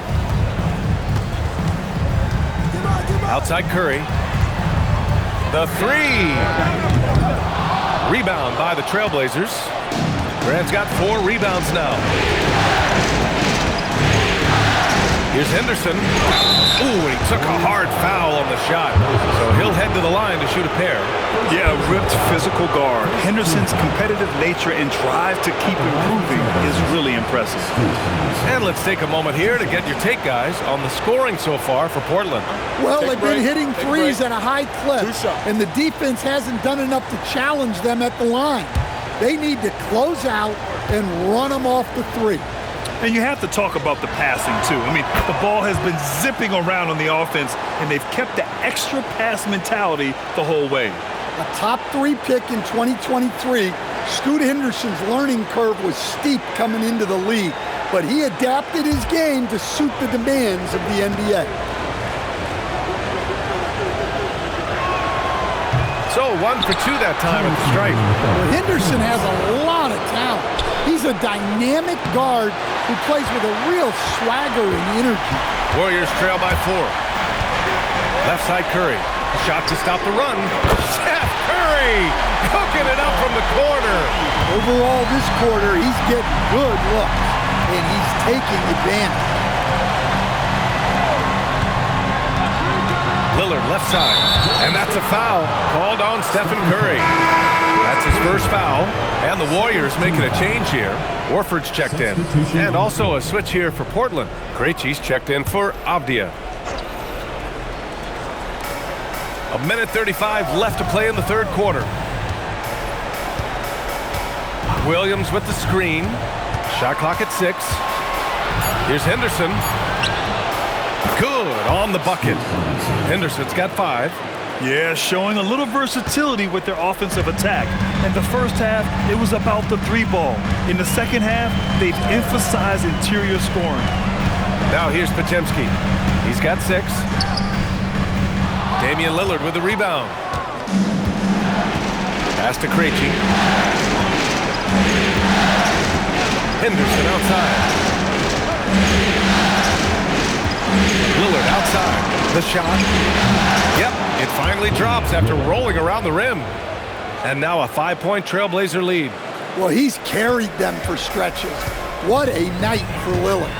Outside Curry. The 3. Rebound by the Trailblazers. Grant's got 4 rebounds now. Here's Henderson. Ooh, and he took a hard foul on the shot. So he'll head to the line to shoot a pair. Yeah, ripped physical guard. Henderson's competitive nature and drive to keep improving is really impressive. And let's take a moment here to get your take, guys, on the scoring so far for Portland. Well, they've been hitting threes at a high clip, and the defense hasn't done enough to challenge them at the line. They need to close out and run them off the 3. And you have to talk about the passing, too. I mean, the ball has been zipping around on the offense, and they've kept the extra pass mentality the whole way. A top 3 pick in 2023, Scoot Henderson's learning curve was steep coming into the league, but he adapted his game to suit the demands of the NBA. So 1 for 2 that time at the stripe. Well, Henderson has a lot of talent. He's a dynamic guard who plays with a real swagger and energy. Warriors trail by 4. Left side Curry. Shot to stop the run. Steph Curry cooking it up from the corner. Overall this quarter, he's getting good looks, and he's taking advantage. Lillard left side. And that's a foul called on Stephen Curry. That's his first foul. And the Warriors making a change here. Warford's checked in. And also a switch here for Portland. Krejci's checked in for Avdia. 1:35 left to play in the 3rd quarter. Williams with the screen. Shot clock at 6. Here's Henderson. Good on the bucket. Henderson's got 5. Yeah, showing a little versatility with their offensive attack. In the first half, it was about the 3 ball. In the second half, they've emphasized interior scoring. Now here's Podziemski. He's got 6. Damian Lillard with the rebound. Pass to Krejci. Henderson outside. Lillard outside. The shot. Yep, it finally drops after rolling around the rim. And now a 5-point Trailblazer lead. Well, he's carried them for stretches. What a night for Lillard.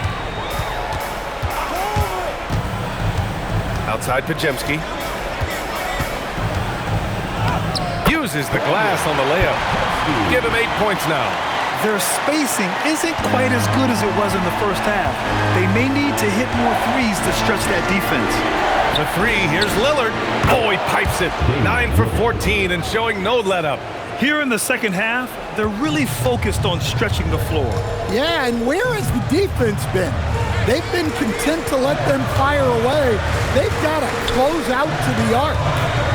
Outside Podziemski. Uses the glass on the layup. Give him 8 points now. Their spacing isn't quite as good as it was in the first half. They may need to hit more threes to stretch that defense. The 3, here's Lillard. Oh, he pipes it. 9 for 14 and showing no let-up. Here in the second half, they're really focused on stretching the floor. Yeah, and where has the defense been? They've been content to let them fire away. They've got to close out to the arc.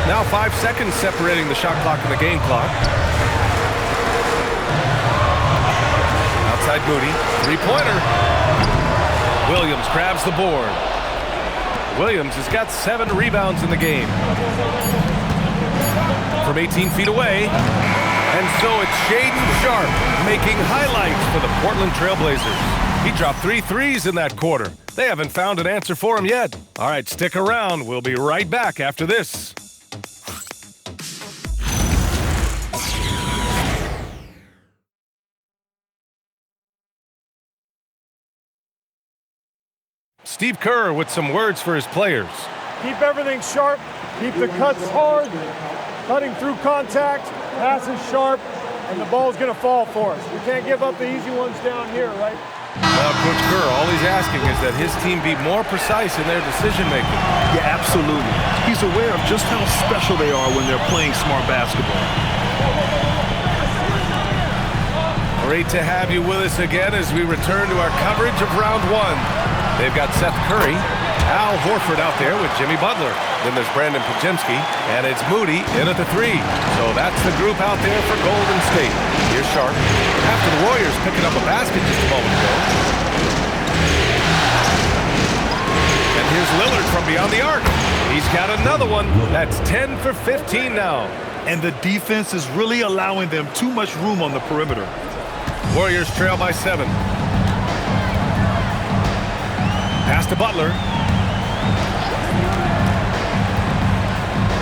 Now 5 seconds separating the shot clock and the game clock. Outside Moody. 3-pointer. Williams grabs the board. Williams has got 7 rebounds in the game. From 18 feet away. And so it's Shaedon Sharpe making highlights for the Portland Trailblazers. He dropped 3 threes in that quarter. They haven't found an answer for him yet. All right, stick around. We'll be right back after this. Steve Kerr with some words for his players. Keep everything sharp. Keep the cuts hard. Cutting through contact. Passes sharp. And the ball's going to fall for us. We can't give up the easy ones down here, right? Well, Coach Kerr, all he's asking is that his team be more precise in their decision-making. Yeah, absolutely. He's aware of just how special they are when they're playing smart basketball. Great to have you with us again as we return to our coverage of round 1. They've got Seth Curry, Al Horford out there with Jimmy Butler. Then there's Brandon Podziemski, and it's Moody in at the 3. So that's the group out there for Golden State. Here's Sharpe. After the Warriors picking up a basket just a moment ago. And Here's Lillard from beyond the arc. He's got another one. That's 10 for 15 now. And the defense is really allowing them too much room on the perimeter. Warriors trail by 7. Pass to Butler.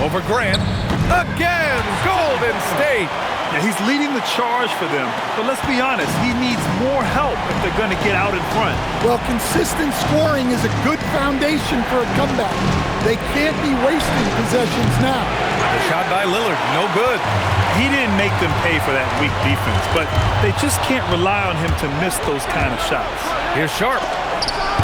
Over Grant. Again, Golden State. Yeah, he's leading the charge for them. But let's be honest, he needs more help if they're going to get out in front. Well, consistent scoring is a good foundation for a comeback. They can't be wasting possessions now. The shot by Lillard, no good. He didn't make them pay for that weak defense, but they just can't rely on him to miss those kind of shots. Here's Sharp.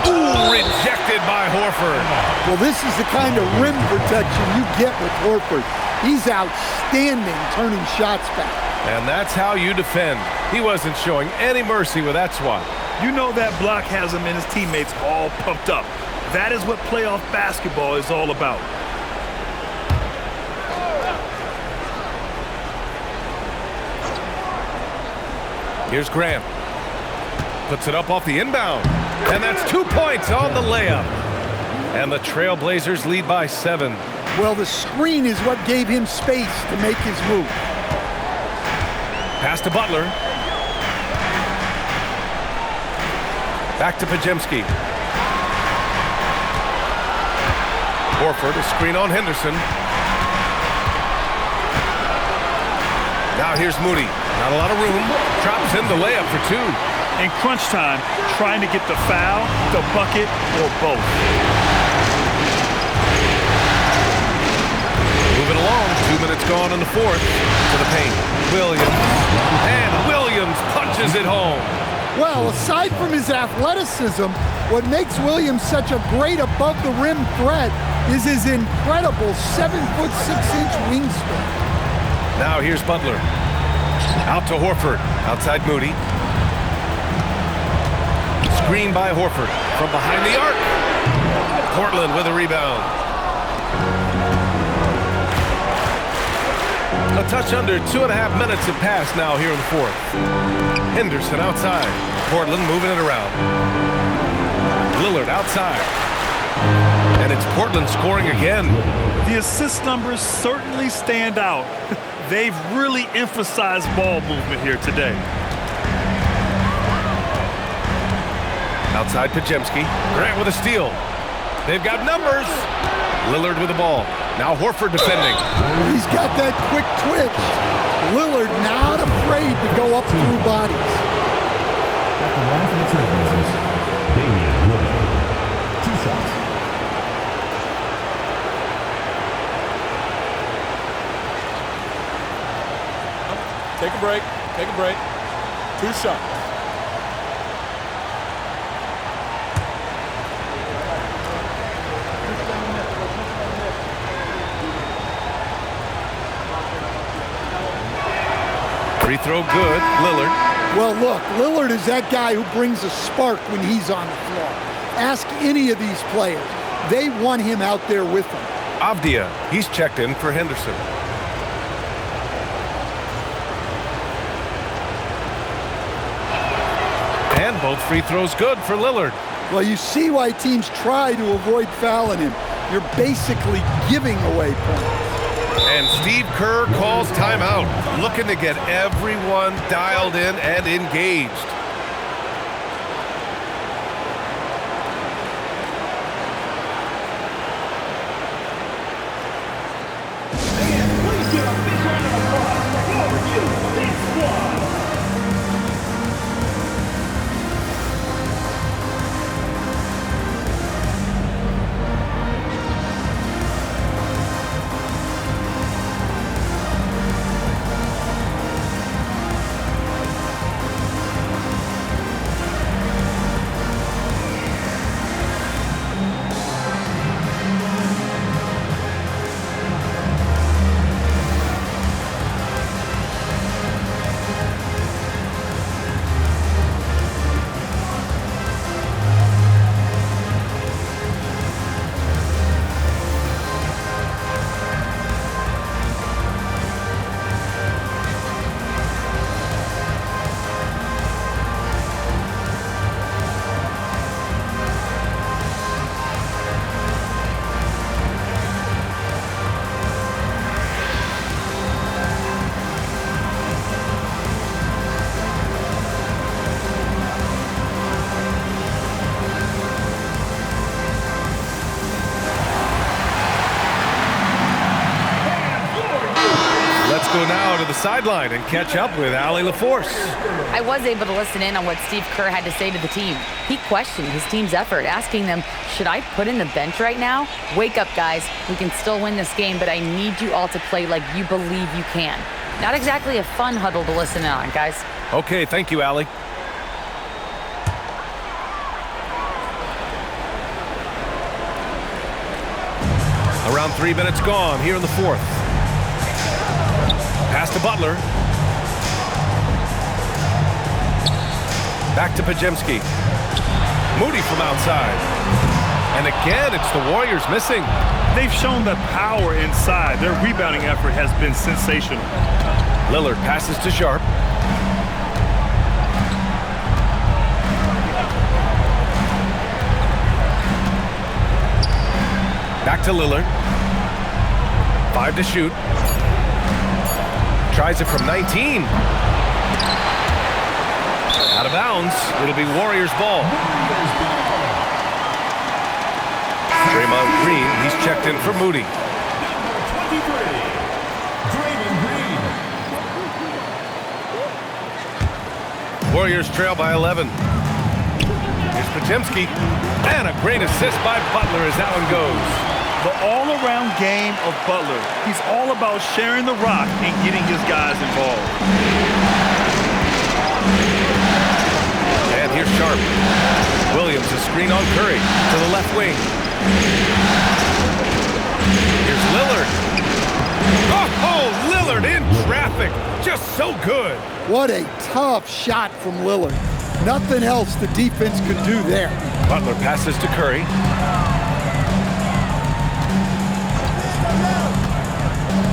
Ooh, rejected by Horford. Well, this is the kind of rim protection you get with Horford. He's outstanding turning shots back. And that's how you defend. He wasn't showing any mercy with that swat. You know that block has him and his teammates all pumped up. That is what playoff basketball is all about. Here's Grant. Puts it up off the inbound. And that's 2 points on the layup. And the Trailblazers lead by 7. Well, the screen is what gave him space to make his move. Pass to Butler. Back to Pajemski. Horford, a screen on Henderson. Now here's Moody. Not a lot of room. Drops in the layup for 2. In crunch time, trying to get the foul, the bucket, or both. Moving along, 2 minutes gone in the fourth. To the paint, Williams. And Williams punches it home. Well, aside from his athleticism, what makes Williams such a great above-the-rim threat is his incredible 7'6" wingspan. Now here's Butler. Out to Horford. Outside Moody. Screen by Horford from behind the arc. Portland with a rebound. A touch under 2.5 minutes have passed now here in the fourth. Henderson outside. Portland moving it around. Lillard outside. And it's Portland scoring again. The assist numbers certainly stand out. They've really emphasized ball movement here today. Outside Pajemski. Grant with a steal. They've got numbers. Lillard with the ball. Now Horford defending. He's got that quick twitch. Lillard not afraid to go up through bodies. At the line for the Trailblazers, Damian Lillard. 2 shots. Take a break. Take a break. 2 shots. Free throw good. Lillard. Well, look, Lillard is that guy who brings a spark when he's on the floor. Ask any of these players. They want him out there with them. Avdia. He's checked in for Henderson. And both free throws good for Lillard. Well, you see why teams try to avoid fouling him. You're basically giving away points. And Steve Kerr calls timeout, looking to get everyone dialed in and engaged. Please give a big round of applause for your big squad. go now to the sideline and catch up with Allie LaForce. I was able to listen in on what Steve Kerr had to say to the team. He questioned his team's effort, asking them, should I put in the bench right now? Wake up, guys. We can still win this game, but I need you all to play like you believe you can. Not exactly a fun huddle to listen in on, guys. Okay, thank you, Allie. Around 3 minutes gone here in the fourth. Pass to Butler. Back to Pajemski. Moody from outside. And again, it's the Warriors missing. They've shown the power inside. Their rebounding effort has been sensational. Lillard passes to Sharp. Back to Lillard. 5 to shoot. Tries it from 19. Out of bounds. It'll be Warriors ball. Draymond Green, he's checked in for Moody. Warriors trail by 11. Here's Pajemski. And a great assist by Butler as that one goes. The all-around game of Butler. He's all about sharing the rock and getting his guys involved. And here's Sharp. Williams, a screen on Curry to the left wing. Here's Lillard. Oh, Lillard in traffic. Just so good. What a tough shot from Lillard. Nothing else the defense could do there. Butler passes to Curry.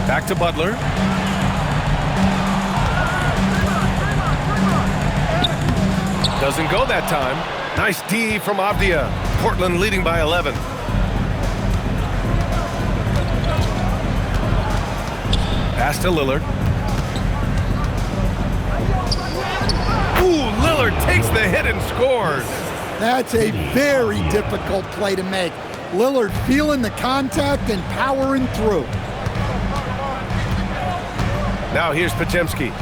Back to Butler. Doesn't go that time. Nice D from Avdia. Portland leading by 11. Pass to Lillard. Ooh, Lillard takes the hit and scores. That's a very difficult play to make. Lillard feeling the contact and powering through. Now here's Pajemski.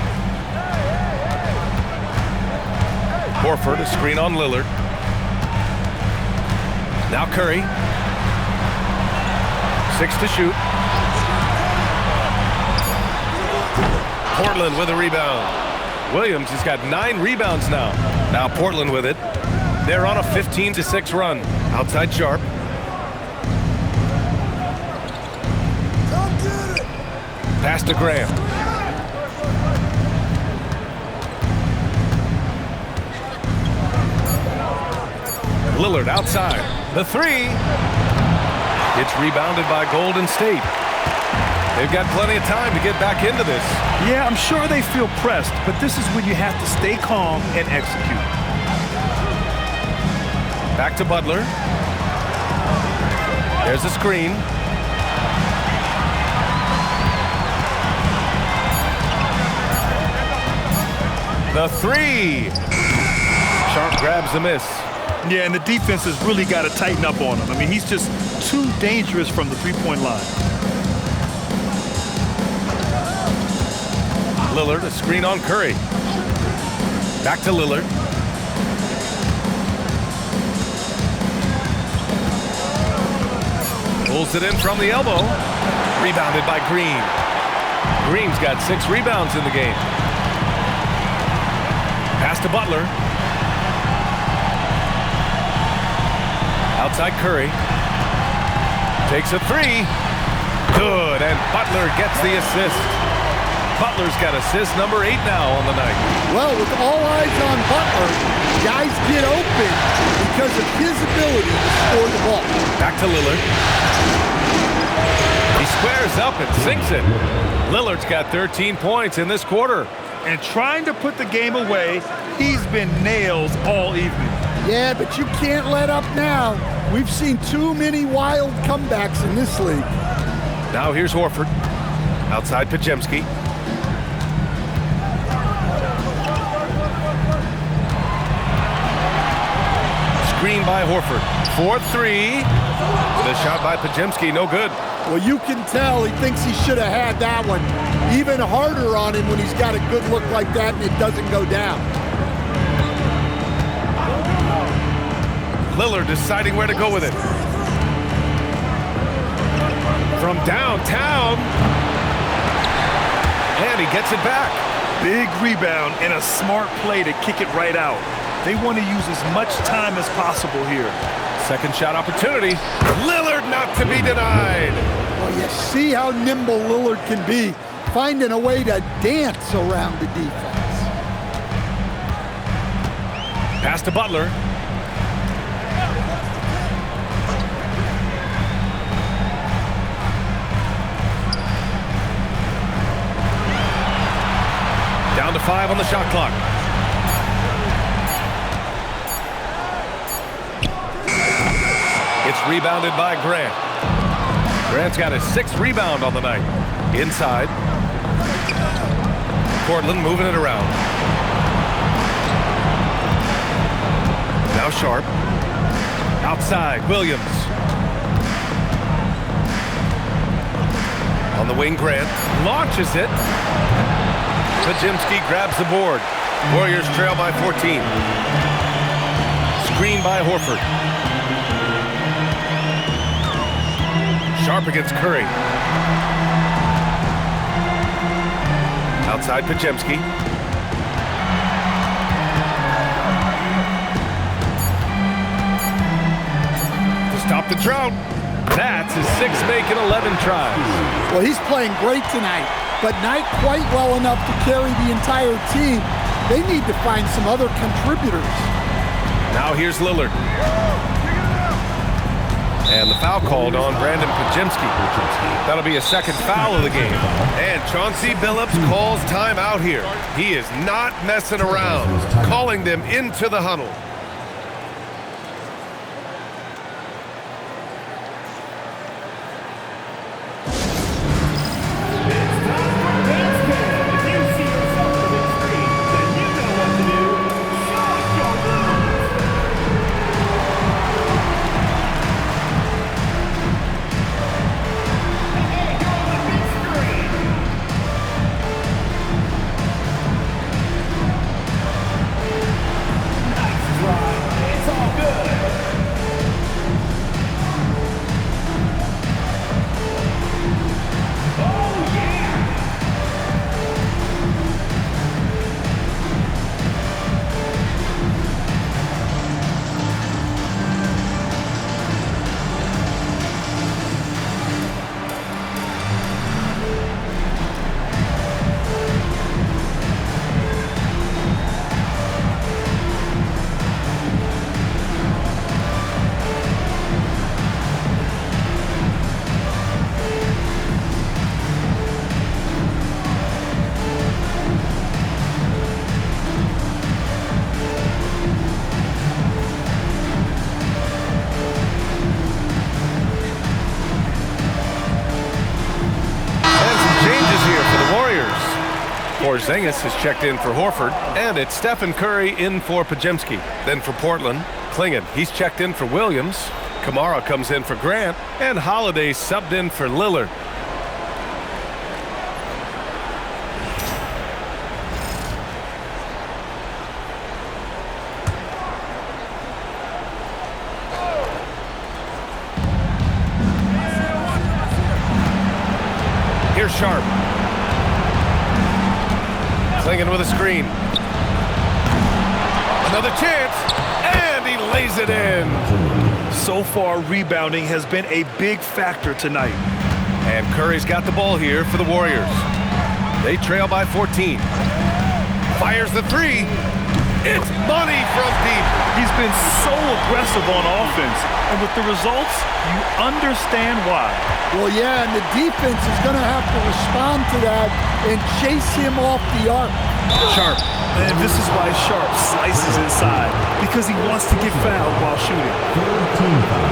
Horford, a screen on Lillard. Now Curry. 6 to shoot. Portland with a rebound. Williams has got 9 rebounds now. Now Portland with it. They're on a 15-6 run. Outside Sharp. Pass to Graham. Lillard outside. The three. It's rebounded by Golden State. They've got plenty of time to get back into this. Yeah, I'm sure they feel pressed, but this is when you have to stay calm and execute. Back to Butler. There's a screen. The three. Sharp grabs the miss. Yeah, and the defense has really got to tighten up on him. I mean, he's just too dangerous from the three-point line. Lillard, a screen on Curry. Back to Lillard. Pulls it in from the elbow. Rebounded by Green. Green's got 6 rebounds in the game. Pass to Butler. Outside Curry. Takes a 3. Good, and Butler gets the assist. Butler's got assist number 8 now on the night. Well, with all eyes on Butler, guys get open because of his ability to score the ball. Back to Lillard. He squares up and sinks it. Lillard's got 13 points in this quarter. And trying to put the game away, he's been nails all evening. Yeah, but you can't let up now. We've seen too many wild comebacks in this league. Now here's Horford. Outside Pajemski. Screen by Horford. 4-3. The shot by Pajemski, no good. Well, you can tell he thinks he should have had that one. Even harder on him when he's got a good look like that and it doesn't go down. Lillard deciding where to go with it. From downtown. And he gets it back. Big rebound and a smart play to kick it right out. They want to use as much time as possible here. Second shot opportunity. Lillard not to be denied. Well, you see how nimble Lillard can be, finding a way to dance around the defense. Pass to Butler. Down to 5 on the shot clock. It's rebounded by Grant. Grant's got his 6th rebound on the night. Inside. Portland moving it around. Now Sharp. Outside, Williams. On the wing, Grant launches it. Pajimski grabs the board. Warriors trail by 14. Screen by Horford. Sharp against Curry. Outside Pajimski. To stop the drought. That's his 6th make in 11 tries. Well, he's playing great tonight, but not quite well enough to carry the entire team. They need to find some other contributors. Now here's Lillard. And the foul called on Brandon Pajimski. That'll be a 2nd foul of the game. And Chauncey Billups calls timeout here. He is not messing around, calling them into the huddle. Porzingis has checked in for Horford, and it's Stephen Curry in for Pajimski. Then for Portland, Klingon, he's checked in for Williams. Kamara comes in for Grant, and Holiday subbed in for Lillard. Here's Sharp. Klingon with a screen. Another chance, and he lays it in. So far, rebounding has been a big factor tonight. And Curry's got the ball here for the Warriors. They trail by 14. Fires the 3. It's money from deep. He's been so aggressive on offense, and with the results, you understand why. Well, yeah, and the defense is going to have to respond to that and chase him off the arc. Sharp. And this is why Sharp slices inside, because he wants to get fouled while shooting. 13 foul.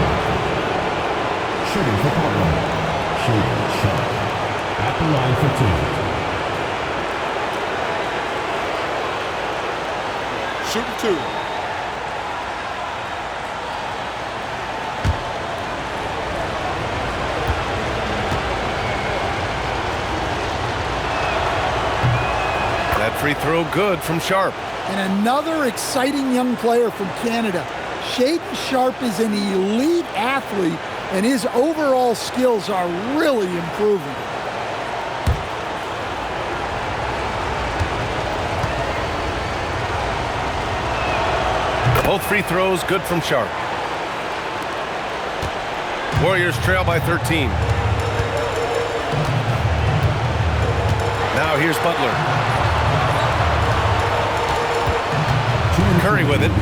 Shooting for Portland. Shooting Sharp. At the line for 2. Shooting 2. free throw good from Sharp. And another exciting young player from Canada. Shaden Sharp is an elite athlete, and his overall skills are really improving. Both free throws good from Sharp. Warriors trail by 13. Now here's Butler. Curry with it.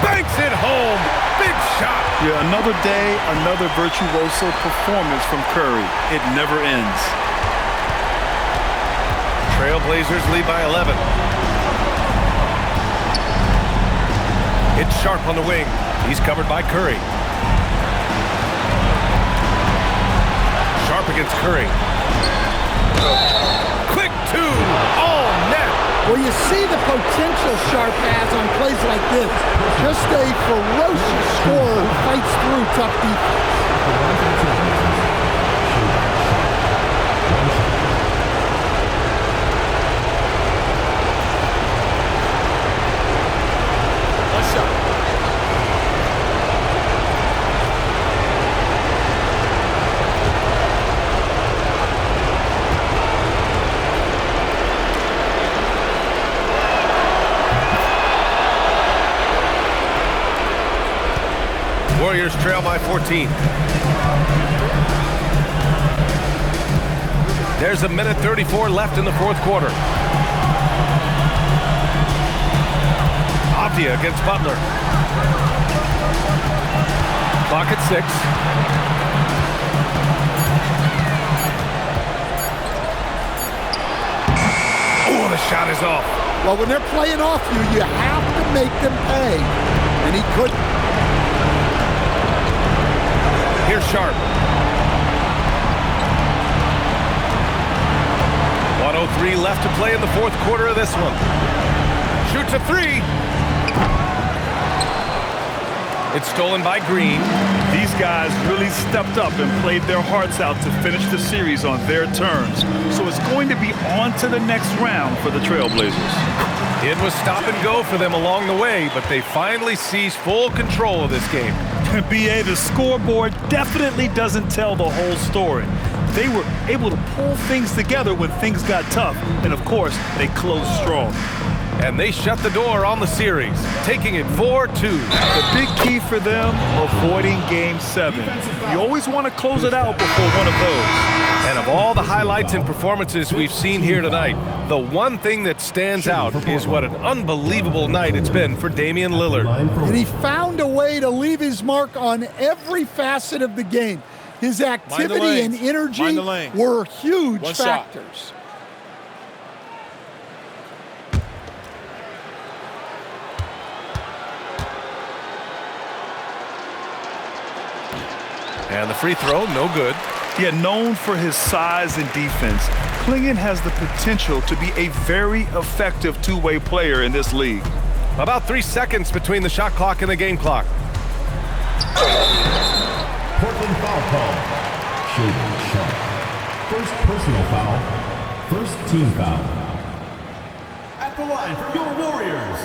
Banks it home. Big shot. Yeah, another day, another virtuoso performance from Curry. It never ends. Trailblazers lead by 11. It's Sharp on the wing. He's covered by Curry. Sharp against Curry. Quick two. All net. Well, you see the potential Sharp has on plays like this. Just a ferocious scorer who fights through tough defense. Warriors trail by 14. There's a minute 34 left in the fourth quarter. Avdia against Butler. Clock at 6. Oh, the shot is off. Well, when they're playing off you, you have to make them pay. And he couldn't. Here's Sharp. 1:03 left to play in the fourth quarter of this one. Shoots a three. It's stolen by Green. These guys really stepped up and played their hearts out to finish the series on their terms. So it's going to be on to the next round for the Trailblazers. It was stop and go for them along the way, but they finally seized full control of this game. BA, the scoreboard definitely doesn't tell the whole story. They were able to pull things together when things got tough, and of course, they closed strong. And they shut the door on the series, taking it 4-2. The big key for them, avoiding Game 7. You always want to close it out before one of those. And of all the highlights and performances we've seen here tonight, the one thing that stands out is what an unbelievable night it's been for Damian Lillard. And he found a way to leave his mark on every facet of the game. His activity and energy were huge factors. And the free throw, no good. Yet known for his size and defense, Clingan has the potential to be a very effective two-way player in this league. About 3 seconds between the shot clock and the game clock. Portland foul call. Shaden Sharp. First personal foul. First team foul. At the line for your Warriors,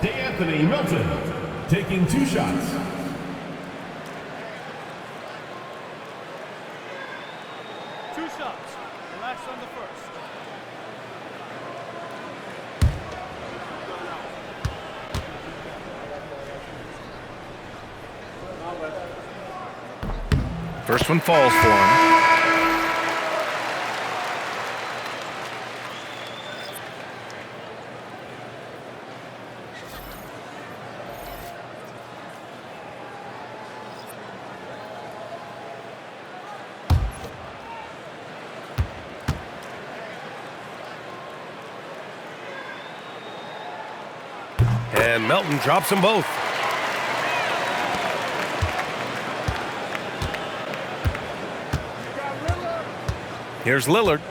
DeAnthony Melton, taking 2 shots. Relax on the first. First one falls for him. And Melton drops them both. Here's Lillard.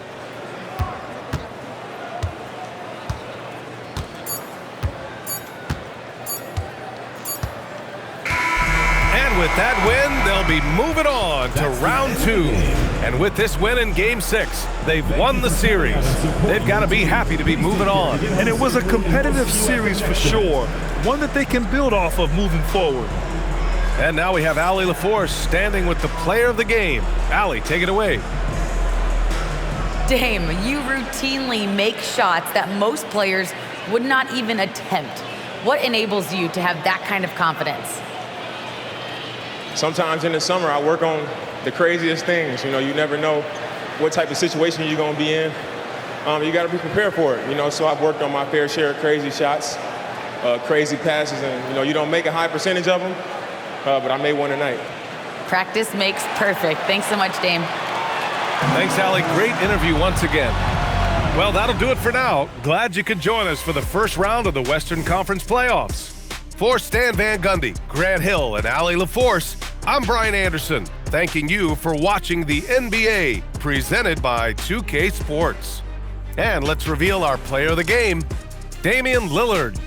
And with that win, they'll be moving on to round 2. And with this win in Game 6, they've won the series. They've got to be happy to be moving on. And it was a competitive series for sure, one that they can build off of moving forward. And now we have Allie LaForce standing with the player of the game. Allie, take it away. Dame, you routinely make shots that most players would not even attempt. What enables you to have that kind of confidence? Sometimes in the summer, I work on the craziest things. You know, you never know what type of situation you're going to be in. You got to be prepared for it, you know, so I've worked on my fair share of crazy shots, crazy passes, and, you know, you don't make a high percentage of them, but I made one tonight. Practice makes perfect. Thanks so much, Dame. Thanks, Allie. Great interview once again. Well, that'll do it for now. Glad you could join us for the first round of the Western Conference playoffs. For Stan Van Gundy, Grant Hill, and Allie LaForce, I'm Brian Anderson, thanking you for watching the NBA, presented by 2K Sports. And let's reveal our player of the game, Damian Lillard.